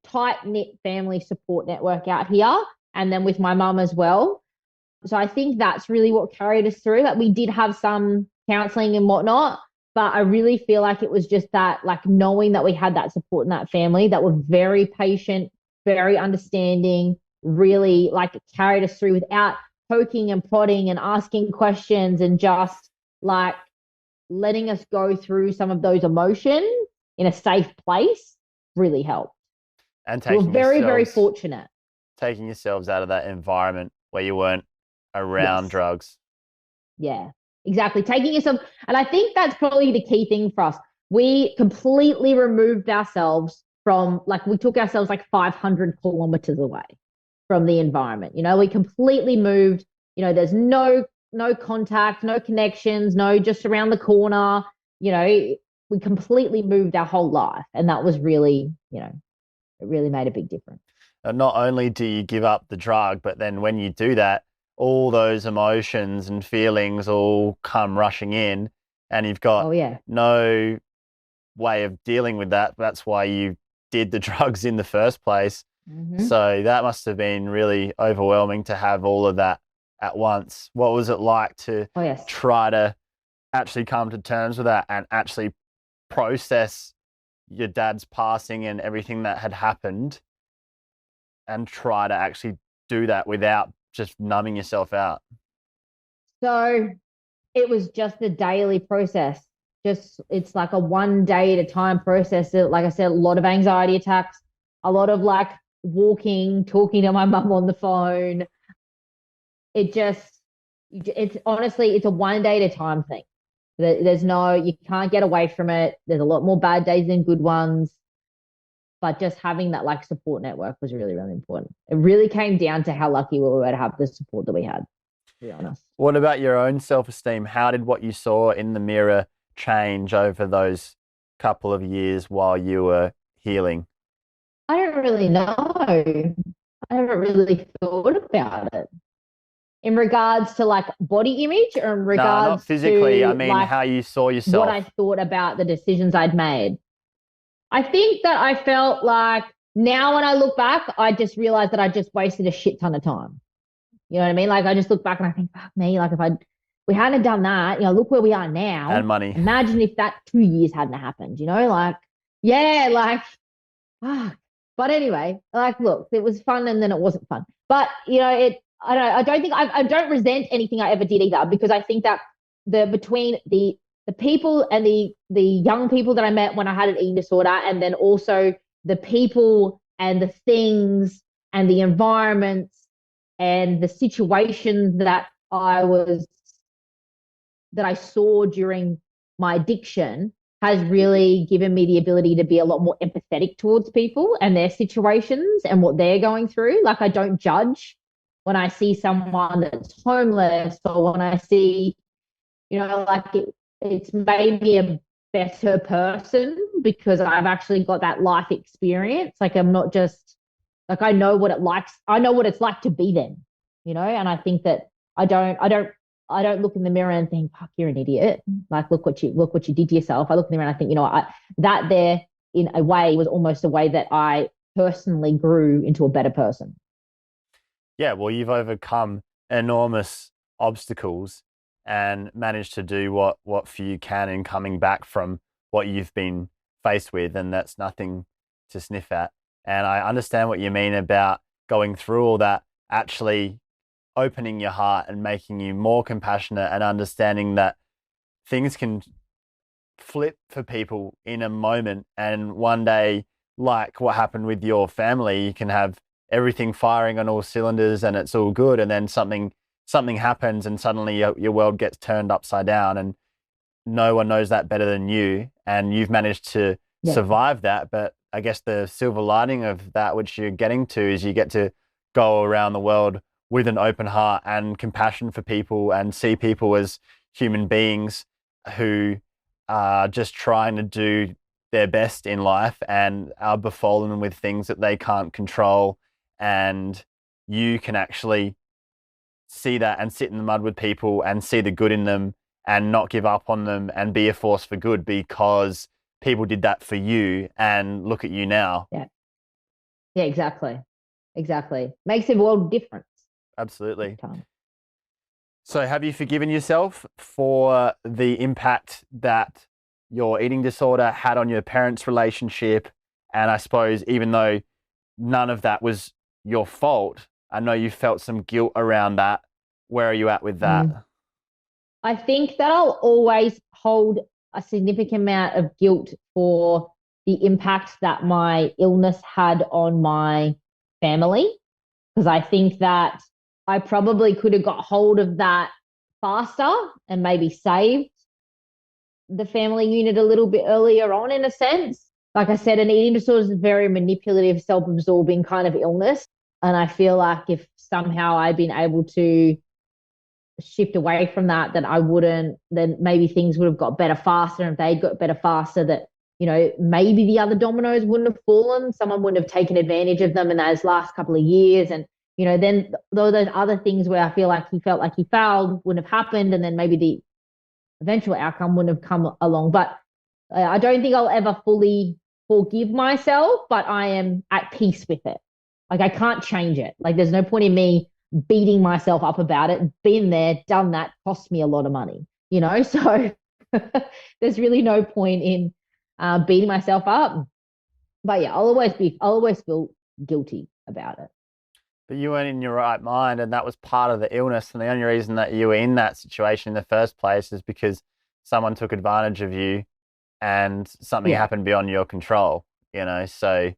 S2: tight-knit family support network out here, and then with my mum as well. So I think that's really what carried us through. Like we did have some counseling and whatnot, but I really feel like it was just that, like knowing that we had that support in that family that were very patient, very understanding, really like carried us through without poking and prodding and asking questions, and just like letting us go through some of those emotions in a safe place really helped.
S1: And
S2: we're very, very fortunate.
S1: Taking yourselves out of that environment where you weren't around drugs.
S2: Yeah, exactly. Taking yourself, and I think that's probably the key thing for us. We completely removed ourselves from, like, we took ourselves like 500 kilometers away from the environment. We completely moved. There's no contact, no connections, no just around the corner. We completely moved our whole life, and that was really, it really made a big difference.
S1: And not only do you give up the drug, but then when you do that, all those emotions and feelings all come rushing in, and you've got no way of dealing with that. That's why you did the drugs in the first place.
S2: Mm-hmm.
S1: So that must have been really overwhelming to have all of that at once. What was it like to try to actually come to terms with that and actually process your dad's passing and everything that had happened, and try to actually do that without just numbing yourself out?
S2: So it was just a daily process. It's like a one day at a time process. Like I said, a lot of anxiety attacks, a lot of like walking, talking to my mum on the phone. It's honestly, it's a one day at a time thing. You can't get away from it. There's a lot more bad days than good ones. But just having that like support network was really, really important. It really came down to how lucky we were to have the support that we had, to be honest.
S1: What about your own self-esteem? How did what you saw in the mirror change over those couple of years while you were healing?
S2: I don't really know. I haven't really thought about it. In regards to like body image, or in regards
S1: not physically.
S2: to
S1: I mean,
S2: like
S1: how you saw yourself.
S2: what I thought about the decisions I'd made. I think that I felt like now when I look back, I just realized that I just wasted a shit ton of time. You know what I mean? Like I just look back and I think, fuck me, like if we hadn't done that, look where we are now.
S1: And money.
S2: Imagine if that 2 years hadn't happened, like, fuck. But anyway, like, look, it was fun and then it wasn't fun. But you know, I don't think I don't resent anything I ever did either, because I think that between the people and the young people that I met when I had an eating disorder, and then also the people and the things and the environments and the situations that I saw during my addiction has really given me the ability to be a lot more empathetic towards people and their situations and what they're going through. Like, I don't judge when I see someone that's homeless, or when I see, like, it's made me a better person because I've actually got that life experience. Like, I'm not just like, I know what it's like to be them, and I think that I don't look in the mirror and think, fuck, you're an idiot. Like, look what you did to yourself. I look in the mirror and I think, that there in a way was almost a way that I personally grew into a better person.
S1: Yeah, well, you've overcome enormous obstacles and managed to do what for you can in coming back from what you've been faced with, and that's nothing to sniff at. And I understand what you mean about going through all that, actually opening your heart and making you more compassionate and understanding that things can flip for people in a moment. And one day, like what happened with your family, you can have everything firing on all cylinders and it's all good. And then something happens and suddenly your world gets turned upside down, and no one knows that better than you. And you've managed to
S2: Yeah.
S1: survive that. But I guess the silver lining of that, which you're getting to, is you get to go around the world with an open heart and compassion for people and see people as human beings who are just trying to do their best in life and are befallen with things that they can't control. And you can actually see that and sit in the mud with people and see the good in them and not give up on them and be a force for good because people did that for you, and look at you now.
S2: Yeah. Yeah, exactly. Exactly. Makes a world difference.
S1: Absolutely. So have you forgiven yourself for the impact that your eating disorder had on your parents' relationship? And I suppose even though none of that was your fault, I know you felt some guilt around that. Where are you at with that?
S2: I think that I'll always hold a significant amount of guilt for the impact that my illness had on my family, because I think that I probably could have got hold of that faster and maybe saved the family unit a little bit earlier on, in a sense. Like I said, an eating disorder is a very manipulative, self-absorbing kind of illness. And I feel like if somehow I'd been able to shift away from that, then I wouldn't, then maybe things would have got better faster. And if they'd got better faster, that, maybe the other dominoes wouldn't have fallen. Someone wouldn't have taken advantage of them in those last couple of years. And, then those other things where I feel like he felt like he failed wouldn't have happened. And then maybe the eventual outcome wouldn't have come along. But I don't think I'll ever fully forgive myself, but I am at peace with it. Like, I can't change it. Like, there's no point in me beating myself up about it. Been there, done that, cost me a lot of money, So there's really no point in beating myself up. But yeah, I'll always feel guilty about it.
S1: But you weren't in your right mind, and that was part of the illness. And the only reason that you were in that situation in the first place is because someone took advantage of you and something happened beyond your control, So,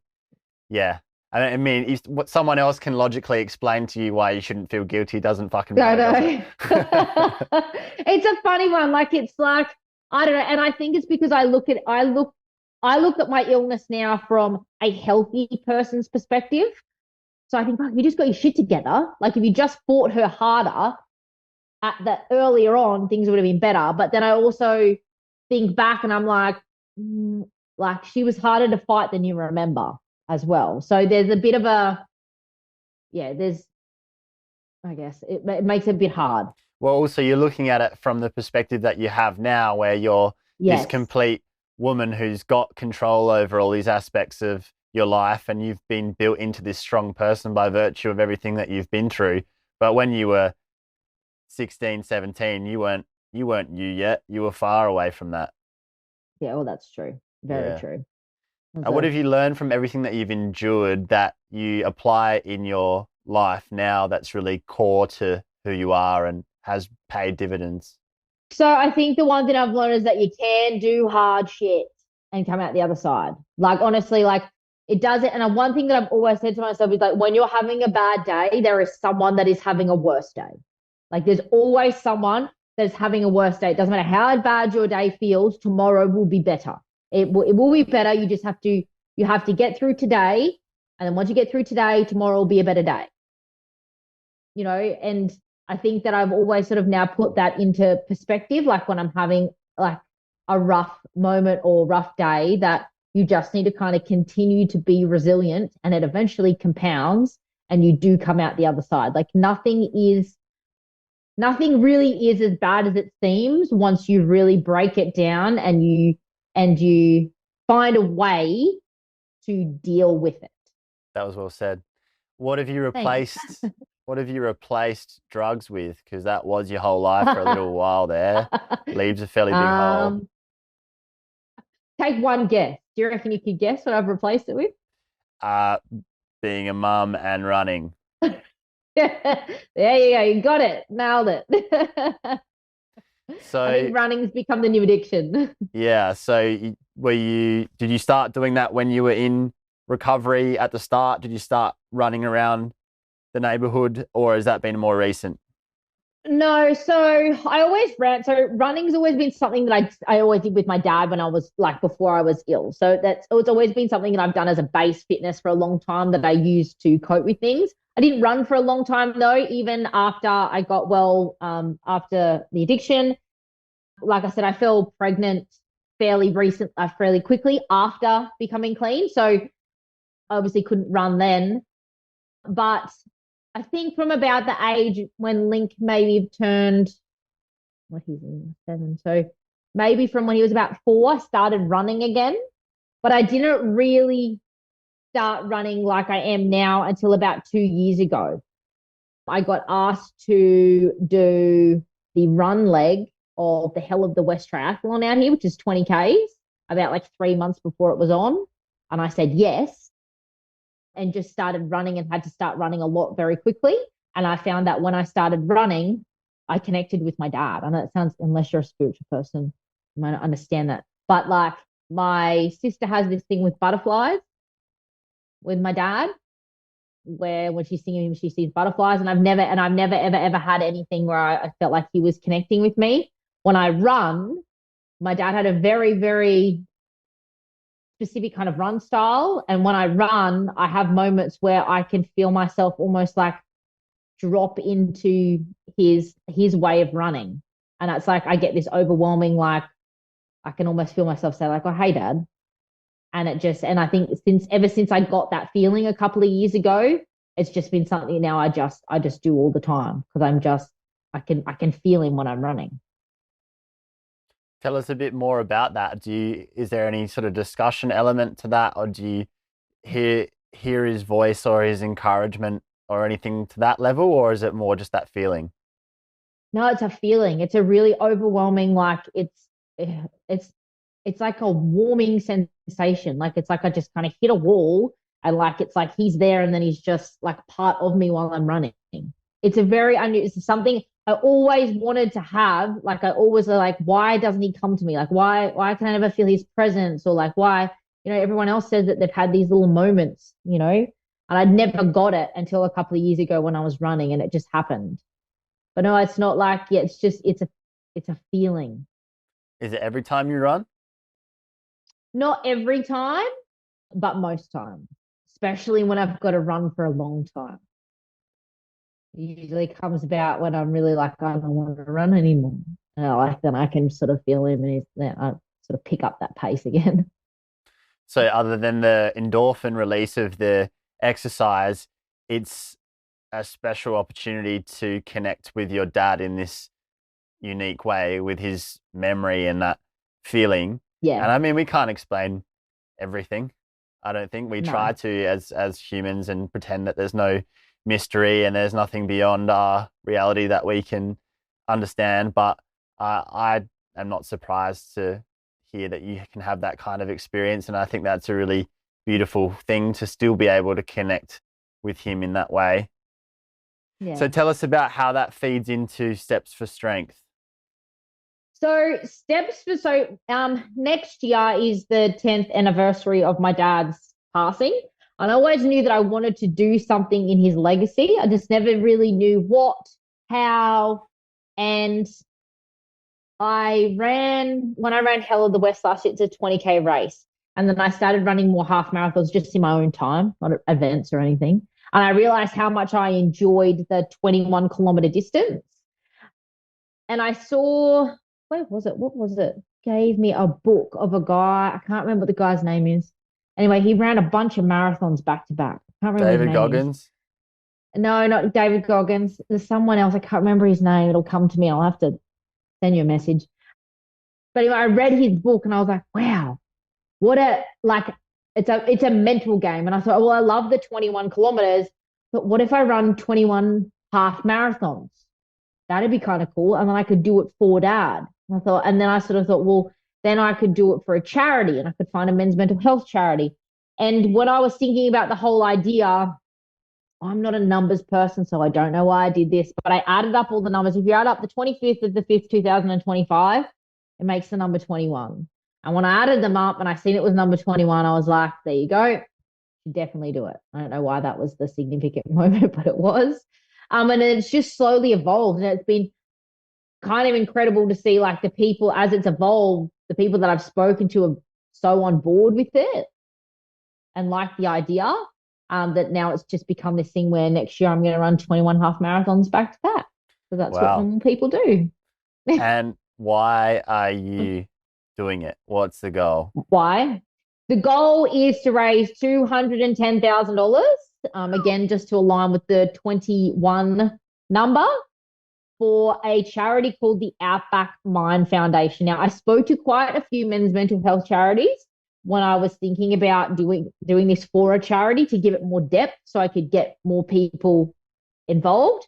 S1: yeah. I mean, what someone else can logically explain to you why you shouldn't feel guilty doesn't fucking matter.
S2: No, no. It's a funny one. Like, it's like, I don't know. And I think it's because I look at my illness now from a healthy person's perspective. So I think, fuck, you just got your shit together. Like, if you just fought her harder at the earlier on, things would have been better. But then I also think back and I'm like she was harder to fight than you remember as well. So there's a bit of I guess it makes it a bit hard.
S1: Well, also you're looking at it from the perspective that you have now, where you're this complete woman who's got control over all these aspects of your life, and you've been built into this strong person by virtue of everything that you've been through. But when you were 16, 17, you weren't you yet. You were far away from that.
S2: Yeah, well, that's true. Very true. And
S1: And what
S2: so,
S1: have you learned from everything that you've endured that you apply in your life now that's really core to who you are and has paid dividends?
S2: so I think the one thing I've learned is that you can do hard shit and come out the other side. Like honestly, like it does it. And one thing that I've always said to myself is like when you're having a bad day, there is someone that is having a worse day. Like there's always someone that's having a worse day. It doesn't matter how bad your day feels, tomorrow will be better. It will be better. You have to get through today. And then once you get through today, tomorrow will be a better day. And I think that I've always sort of now put that into perspective, like when I'm having like a rough moment or rough day, that you just need to kind of continue to be resilient and it eventually compounds and you do come out the other side. Like nothing really is as bad as it seems once you really break it down and you find a way to deal with it.
S1: That was well said. What have you
S2: Thanks.
S1: replaced? What have you replaced drugs with? Because that was your whole life for a little while there. Leaves a fairly big hole.
S2: Take one guess. Do you reckon you could guess what I've replaced it with?
S1: Uh, Being a mum and running.
S2: There you go. You got it. Nailed it. I
S1: So
S2: think running's become the new addiction.
S1: yeah. So did you start doing that when you were in recovery at the start? Did you start running around the neighborhood, or has that been more recent?
S2: No, so I always ran. So running's always been something that I always did with my dad when I was like before I was ill. So it's always been something that I've done as a base fitness for a long time that I used to cope with things. I didn't run for a long time though, even after I got well, after the addiction. Like I said, I fell pregnant fairly quickly after becoming clean. So I obviously couldn't run then. But I think from about the age when Link maybe turned, what he's in 7. So maybe from when he was about 4, I started running again. But I didn't really start running like I am now until about 2 years ago. I got asked to do the run leg of the Hell of the West Triathlon out here, which is 20 Ks, about like 3 months before it was on. And I said yes, and just started running and had to start running a lot very quickly. And I found that when I started running, I connected with my dad. I know it sounds, unless you're a spiritual person, you might not understand that. But like my sister has this thing with butterflies with my dad, where when she's singing him, she sees butterflies. And I've never ever had anything where I felt like he was connecting with me. When I run, my dad had a very, very specific kind of run style. And when I run, I have moments where I can feel myself almost like drop into his way of running. And it's like I get this overwhelming, like I can almost feel myself say, like, oh, hey, Dad. And I think ever since I got that feeling a couple of years ago, it's just been something now I just do all the time because I can feel him when I'm running.
S1: Tell us a bit more about that. Is there any sort of discussion element to that, or do you hear his voice or his encouragement or anything to that level, or is it more just that feeling?
S2: No, it's a feeling. It's a really overwhelming, like it's like a warming sensation. Like it's like I just kind of hit a wall and like it's like he's there and then he's just like part of me while I'm running. It's something I always wanted to have. Like I always like, why doesn't he come to me? Like why can I never feel his presence? Or like why, everyone else says that they've had these little moments, and I'd never got it until a couple of years ago when I was running and it just happened. But no, it's not like, yeah, it's a feeling.
S1: Is it every time you run?
S2: Not every time, but most times, especially when I've got to run for a long time. It usually comes about when I'm really like, I don't want to run anymore. Then I can sort of feel him and I sort of pick up that pace again.
S1: So other than the endorphin release of the exercise, it's a special opportunity to connect with your dad in this unique way with his memory and that feeling.
S2: Yeah.
S1: And I mean, we can't explain everything. I don't think we try
S2: No.
S1: to as humans and pretend that there's no mystery and there's nothing beyond our reality that we can understand. But I am not surprised to hear that you can have that kind of experience. And I think that's a really beautiful thing to still be able to connect with him in that way.
S2: Yeah.
S1: So tell us about how that feeds into Steps for Strength.
S2: So next year is the 10th anniversary of my dad's passing. And I always knew that I wanted to do something in his legacy. I just never really knew what, how, and when I ran Hell of the West last year, it's a 20K race. And then I started running more half marathons just in my own time, not at events or anything. And I realized how much I enjoyed the 21-kilometer distance. And I saw, where was it? What was it? Gave me a book of a guy. I can't remember what the guy's name is. Anyway, he ran a bunch of marathons back to back. I can't remember
S1: David
S2: his name
S1: Goggins?
S2: is. No, not David Goggins. There's someone else. I can't remember his name. It'll come to me. I'll have to send you a message. But anyway, I read his book and I was like, wow, it's a mental game. And I thought, well, I love the 21 kilometers, but what if I run 21 half marathons? That'd be kind of cool. And then I could do it for dad. And then I sort of thought, well, then I could do it for a charity and I could find a men's mental health charity. And when I was thinking about the whole idea, I'm not a numbers person, so I don't know why I did this, but I added up all the numbers. If you add up the 25th of the 5th, 2025, it makes the number 21. And when I added them up and I seen it was number 21, I was like, there you go. You definitely do it. I don't know why that was the significant moment, but it was. And it's just slowly evolved. And it's been kind of incredible to see like the people as it's evolved, the people that I've spoken to are so on board with it and like the idea. That now it's just become this thing where next year I'm going to run 21 half marathons back to back. So that's what normal people do.
S1: And why are you doing it? What's the goal?
S2: Why? The goal is to raise $210,000. Again, just to align with the 21 number for a charity called the Outback Mind Foundation. Now, I spoke to quite a few men's mental health charities when I was thinking about doing this for a charity to give it more depth so I could get more people involved.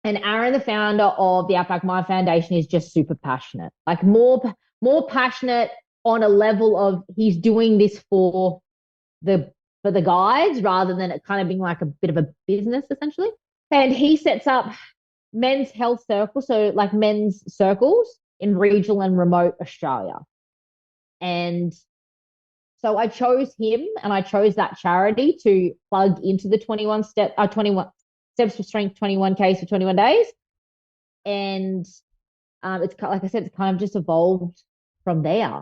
S2: And Aaron, the founder of the Outback Mind Foundation, is just super passionate, like more passionate on a level of he's doing this for the guides rather than it kind of being like a bit of a business essentially. And he sets up men's health circles, so like men's circles in regional and remote Australia. And so I chose him and I chose that charity to plug into the 21 Steps for Strength 21Ks for 21 days. And it's like I said, it's kind of just evolved from there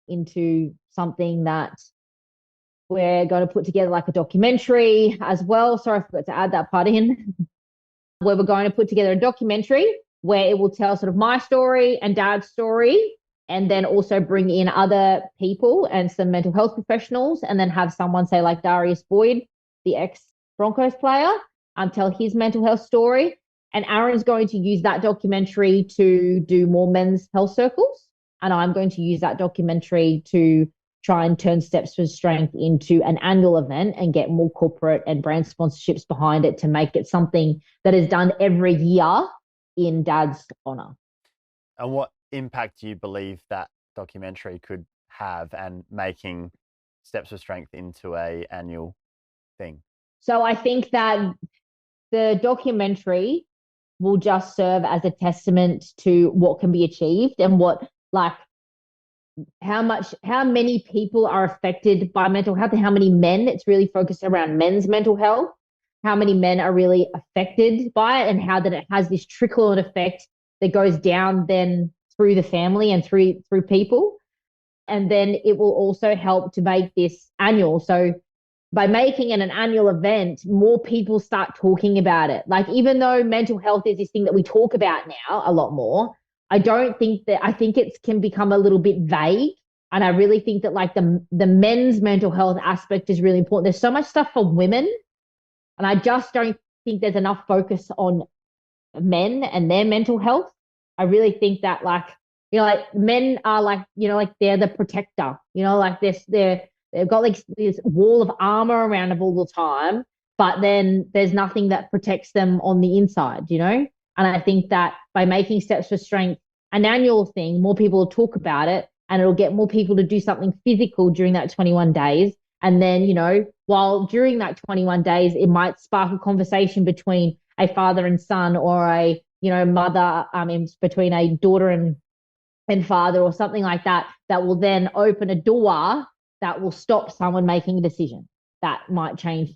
S2: into something that we're going to put together like a documentary as well. Sorry, I forgot to add that part in. Where we're going to put together a documentary where it will tell sort of my story and dad's story, and then also bring in other people and some mental health professionals, and then have someone say like Darius Boyd, the ex-Broncos player, tell his mental health story. And Aaron's going to use that documentary to do more men's health circles. And I'm going to use that documentary to try and turn Steps for Strength into an annual event and get more corporate and brand sponsorships behind it to make it something that is done every year in Dad's honor.
S1: And what impact do you believe that documentary could have and making Steps for Strength into an annual thing? So
S2: I think that the documentary will just serve as a testament to what can be achieved and how many people are affected by mental health and how many men. It's really focused around men's mental health, how many men are really affected by it, and how that it has this trickle-on effect that goes down then through the family and through people. And then it will also help to make this annual. So by making it an annual event, more people start talking about it. Like, even though mental health is this thing that we talk about now a lot more, I think it can become a little bit vague. And I really think that like the men's mental health aspect is really important. There's so much stuff for women, and I just don't think there's enough focus on men and their mental health. I really think that men are they're the protector, they've got like this wall of armor around them all the time, but then there's nothing that protects them on the inside, And I think that by making Steps for Strength an annual thing, more people will talk about it, and it'll get more people to do something physical during that 21 days. And then, while during that 21 days, it might spark a conversation between a father and son, or a, mother, between a daughter and father, or something like that, that will then open a door that will stop someone making a decision that might change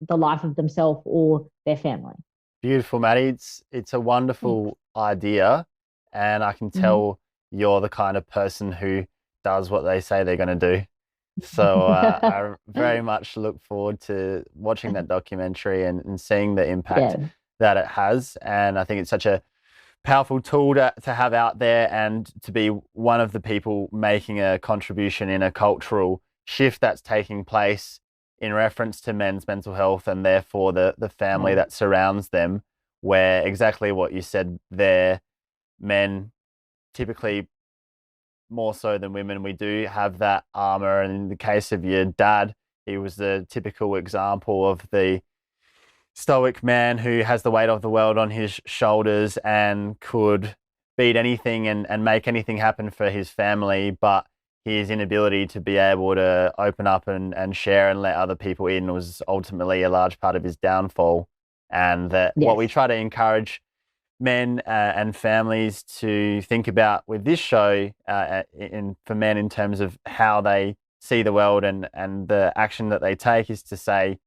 S2: the life of themselves or their family.
S1: Beautiful, Maddie. It's a wonderful idea, and I can tell you're the kind of person who does what they say they're going to do. So I very much look forward to watching that documentary and seeing the impact that it has. And I think it's such a powerful tool to have out there, and to be one of the people making a contribution in a cultural shift that's taking place in reference to men's mental health, and therefore the family that surrounds them, where exactly what you said there, men typically more so than women, we do have that armor. And in the case of your dad, he was the typical example of the stoic man who has the weight of the world on his shoulders and could beat anything and make anything happen for his family, but his inability to be able to open up and share and let other people in was ultimately a large part of his downfall. And that what we try to encourage men and families to think about with this show, for men, in terms of how they see the world and the action that they take, is to say,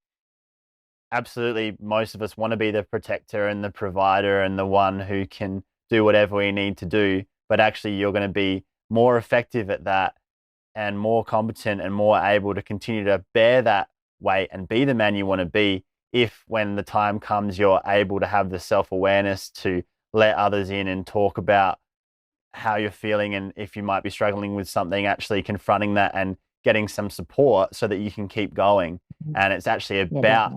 S1: absolutely, most of us want to be the protector and the provider and the one who can do whatever we need to do, but actually you're going to be more effective at that and more competent and more able to continue to bear that weight and be the man you want to be if, when the time comes, you're able to have the self-awareness to let others in and talk about how you're feeling, and if you might be struggling with something, actually confronting that and getting some support so that you can keep going. And it's actually about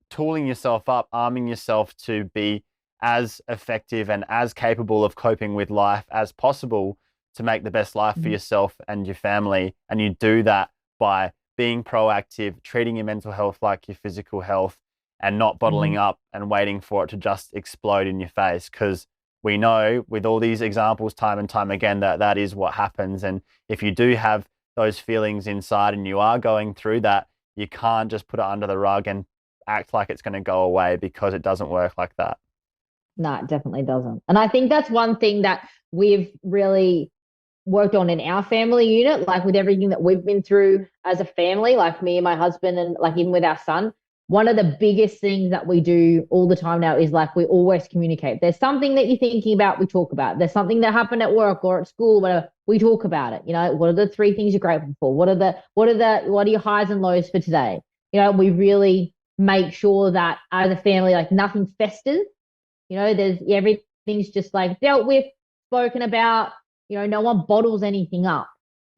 S1: tooling yourself up, arming yourself to be as effective and as capable of coping with life as possible, to make the best life for yourself and your family. And you do that by being proactive, treating your mental health like your physical health, and not bottling up and waiting for it to just explode in your face. Because we know with all these examples time and time again that is what happens. And if you do have those feelings inside and you are going through that, you can't just put it under the rug and act like it's going to go away, because it doesn't work like that.
S2: No, it definitely doesn't. And I think that's one thing that we've really worked on in our family unit, like with everything that we've been through as a family, like me and my husband, and like even with our son. One of the biggest things that we do all the time now is, like, we always communicate. There's something that you're thinking about, we talk about it. There's something that happened at work or at school, whatever, we talk about it. What are the 3 things you're grateful for? What are your highs and lows for today? We really make sure that as a family, like, nothing festers. Everything's just like dealt with, spoken about. No one bottles anything up.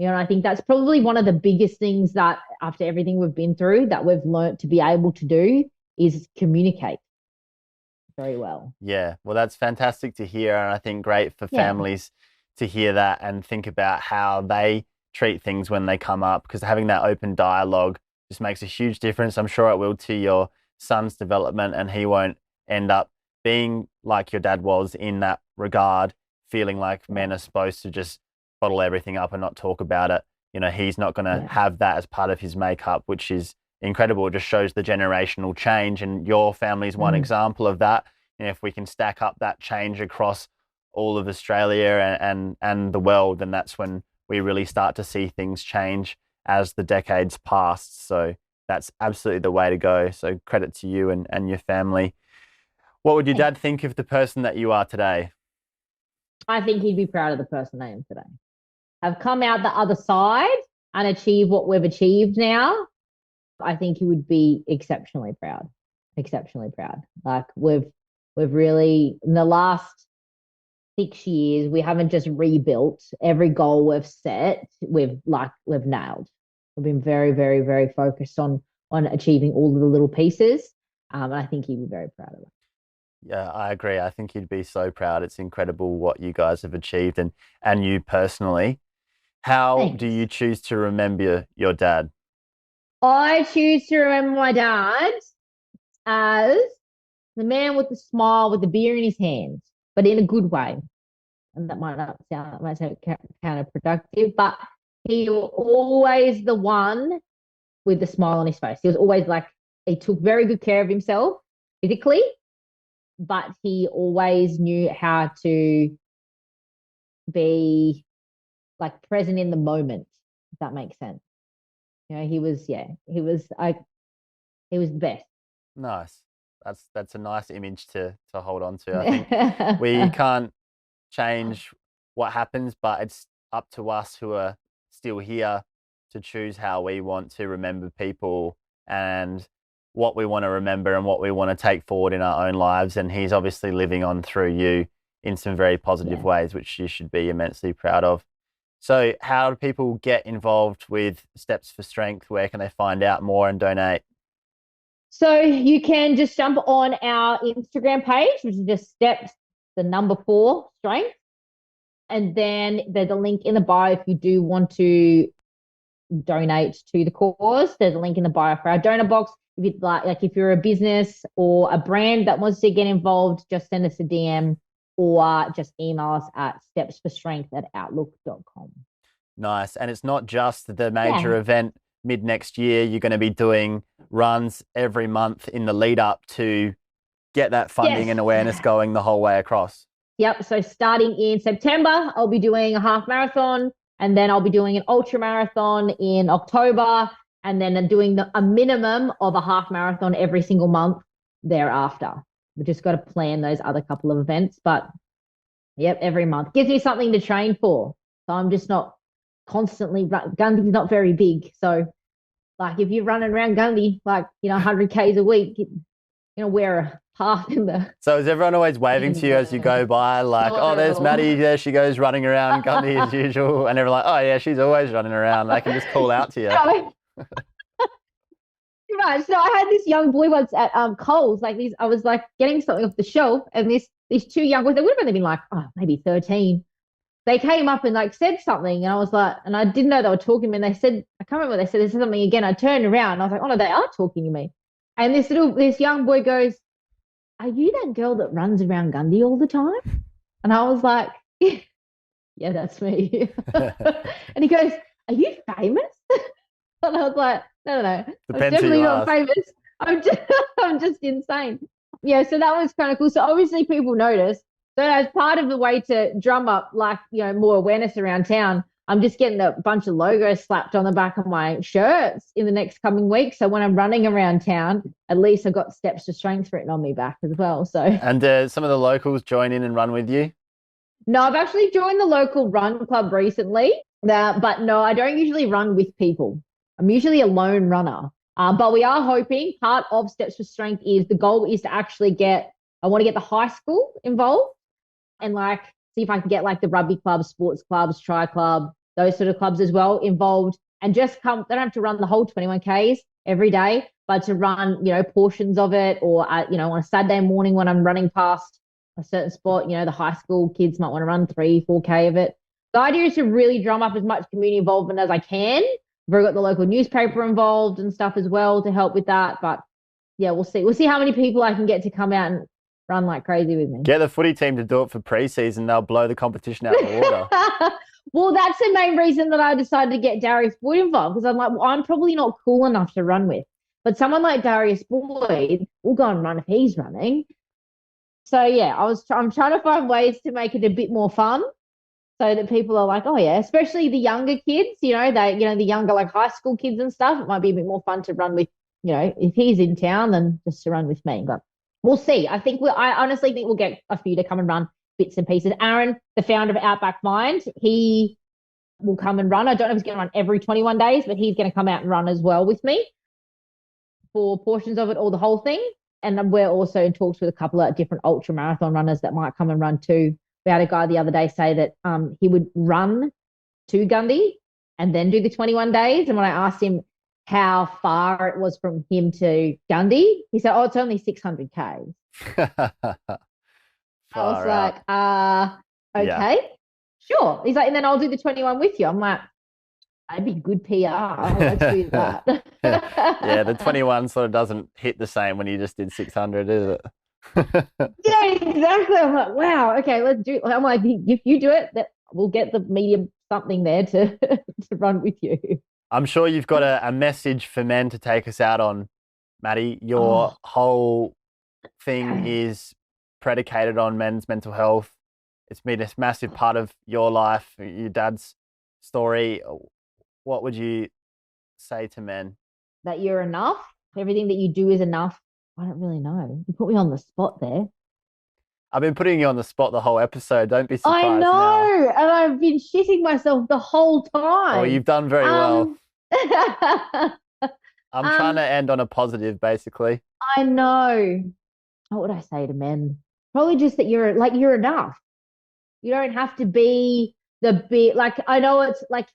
S2: And I think that's probably one of the biggest things that, after everything we've been through, that we've learned to be able to do, is communicate very well.
S1: Yeah, well, that's fantastic to hear. And I think great for families to hear that and think about how they treat things when they come up, because having that open dialogue just makes a huge difference. I'm sure it will to your son's development, and he won't end up being like your dad was in that regard, feeling like men are supposed to just bottle everything up and not talk about it. He's not going to have that as part of his makeup, which is incredible. It just shows the generational change, and your family's one example of that. If we can stack up that change across all of Australia and the world, then that's when we really start to see things change as the decades pass. So that's absolutely the way to go. So credit to you and your family. What would your dad think of the person that you are today?
S2: I think he'd be proud of the person I am today. I've come out the other side and achieved what we've achieved now. I think he would be exceptionally proud. Exceptionally proud. Like, we've really, in the last 6 years, we haven't just rebuilt. Every goal we've set, we've nailed. We've been very, very, very focused on achieving all of the little pieces. And I think he'd be very proud of it.
S1: Yeah, I agree. I think he'd be so proud. It's incredible what you guys have achieved, and you personally. How do you choose to remember your dad?
S2: I choose to remember my dad as the man with the smile, with the beer in his hands. but in a good way. And that might sound counterproductive, but he was always the one with the smile on his face. He was always like, he took very good care of himself physically, but he always knew how to be like present in the moment, if that makes sense. He was the best.
S1: Nice. That's a nice image to hold on to. I think we can't change what happens, but it's up to us who are still here to choose how we want to remember people and what we want to remember and what we want to take forward in our own lives. And he's obviously living on through you in some very positive ways, which you should be immensely proud of. So how do people get involved with Steps for Strength? Where can they find out more and donate?
S2: So you can just jump on our Instagram page, which is just Steps, the number 4 Strength. And then there's a link in the bio if you do want to donate to the cause. There's a link in the bio for our donor box. If you'd like if you're a business or a brand that wants to get involved, just send us a DM or just email us at stepsforstrength@outlook.com.
S1: Nice. And it's not just the major event mid next year. You're going to be doing runs every month in the lead up to get that funding and awareness going the whole way across.
S2: Yep. So starting in September, I'll be doing a half marathon, and then I'll be doing an ultra marathon in October, and then doing a minimum of a half marathon every single month thereafter. We've just got to plan those other couple of events, but every month gives me something to train for. So I'm just not constantly Gundy's not very big. So like if you're running around Gundy, 100 Ks a week, wear a path in the...
S1: So is everyone always waving to you as you go by? Like, oh, there's Maddie. There she goes running around Gundy as usual. And everyone's like, oh yeah, she's always running around. They can just call out to you.
S2: Right. So I had this young boy once at Coles, I was getting something off the shelf, and these 2 young boys, they would have only been maybe 13. They came up and said something, and I was like, and I didn't know they were talking to me, and they said, I can't remember what they said, they said something again. I turned around and I was like, oh no, they are talking to me. And this young boy goes, are you that girl that runs around Gundy all the time? And I was like, yeah, that's me. And he goes, are you famous? And I was like, no. I'm definitely not famous. I'm just insane. Yeah, so that was kind of cool. So obviously people noticed. So as part of the way to drum up more awareness around town, I'm just getting a bunch of logos slapped on the back of my shirts in the next coming week. So when I'm running around town, at least I've got Steps to Strength written on me back as well. So
S1: and some of the locals join in and run with you?
S2: No, I've actually joined the local run club recently. But no, I don't usually run with people. I'm usually a lone runner. But we are hoping part of Steps for Strength the goal is to actually I want to get the high school involved and see if I can get the rugby clubs, sports clubs, tri club, those sort of clubs as well involved, and just they don't have to run the whole 21 Ks every day, but to run, portions of it, or, on a Saturday morning when I'm running past a certain spot, the high school kids might want to run 3-4K of it. The idea is to really drum up as much community involvement as I can. We've got the local newspaper involved and stuff as well to help with that. But yeah, we'll see. We'll see how many people I can get to come out and run like crazy with me.
S1: Get the footy team to do it for pre-season. They'll blow the competition out of the water.
S2: Well, that's the main reason that I decided to get Darius Boyd involved, because I'm like, well, I'm probably not cool enough to run with. But someone like Darius Boyd will go and run if he's running. So yeah, I'm trying to find ways to make it a bit more fun, so that people are like, oh yeah, especially the younger kids, the younger high school kids and stuff. It might be a bit more fun to run with, if he's in town than just to run with me. But we'll see. I honestly think we'll get a few to come and run bits and pieces. Aaron, the founder of Outback Mind, he will come and run. I don't know if he's going to run every 21 days, but he's going to come out and run as well with me for portions of it or the whole thing. And we're also in talks with a couple of different ultra marathon runners that might come and run too. We had a guy the other day say that he would run to Gundy and then do the 21 days. And when I asked him how far it was from him to Gundy, he said, oh, it's only 600 Ks. I was like, okay, sure. He's like, and then I'll do the 21 with you. I'm like, that'd be good PR. Let's do that.
S1: Yeah, the 21 sort of doesn't hit the same when you just did 600, is it?
S2: Yeah, exactly. I'm like, wow, okay, let's do it. I'm like, if you do it, that we'll get the medium something there to to run with you.
S1: I'm sure you've got a message for men to take us out on, Maddie. Your
S2: Oh,
S1: whole thing is predicated on men's mental health. It's been a massive part of your life, your dad's story. What would you say to men?
S2: that you're enough. Everything that you do is enough. I don't really know. You put me on the spot there.
S1: I've been putting you on the spot the whole episode. Don't be
S2: I
S1: surprised now.
S2: know, and I've been shitting myself the whole
S1: Oh,
S2: time.
S1: you've done very well.
S2: Um,
S1: I'm trying
S2: um,
S1: to end on a positive, basically.
S2: I know. What would I say to men? Probably just that you're enough. You don't have to be the big, like, I know it's like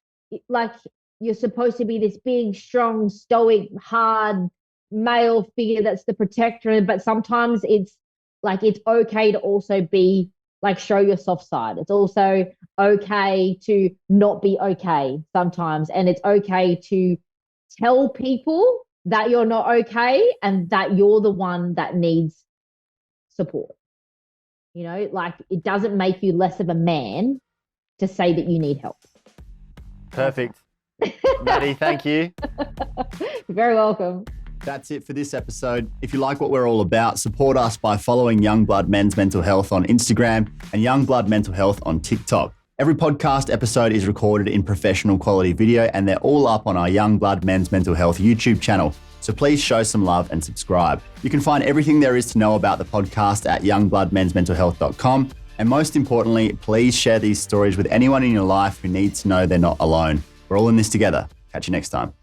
S2: you're supposed to be this big, strong, stoic, hard male figure that's the protector, but sometimes it's okay to also be like show your soft side. It's also okay to not be okay sometimes, and it's okay to tell people that you're not okay and that you're the one that needs support. Like it doesn't make you less of a man to say that you need help.
S1: Perfect. Maddie, thank you.
S2: You're very welcome.
S1: That's it for this episode. If you like what we're all about, support us by following Youngblood Men's Mental Health on Instagram and Youngblood Mental Health on TikTok. Every podcast episode is recorded in professional quality video, and they're all up on our Youngblood Men's Mental Health YouTube channel. So please show some love and subscribe. You can find everything there is to know about the podcast at youngbloodmensmentalhealth.com. And most importantly, please share these stories with anyone in your life who needs to know they're not alone. We're all in this together. Catch you next time.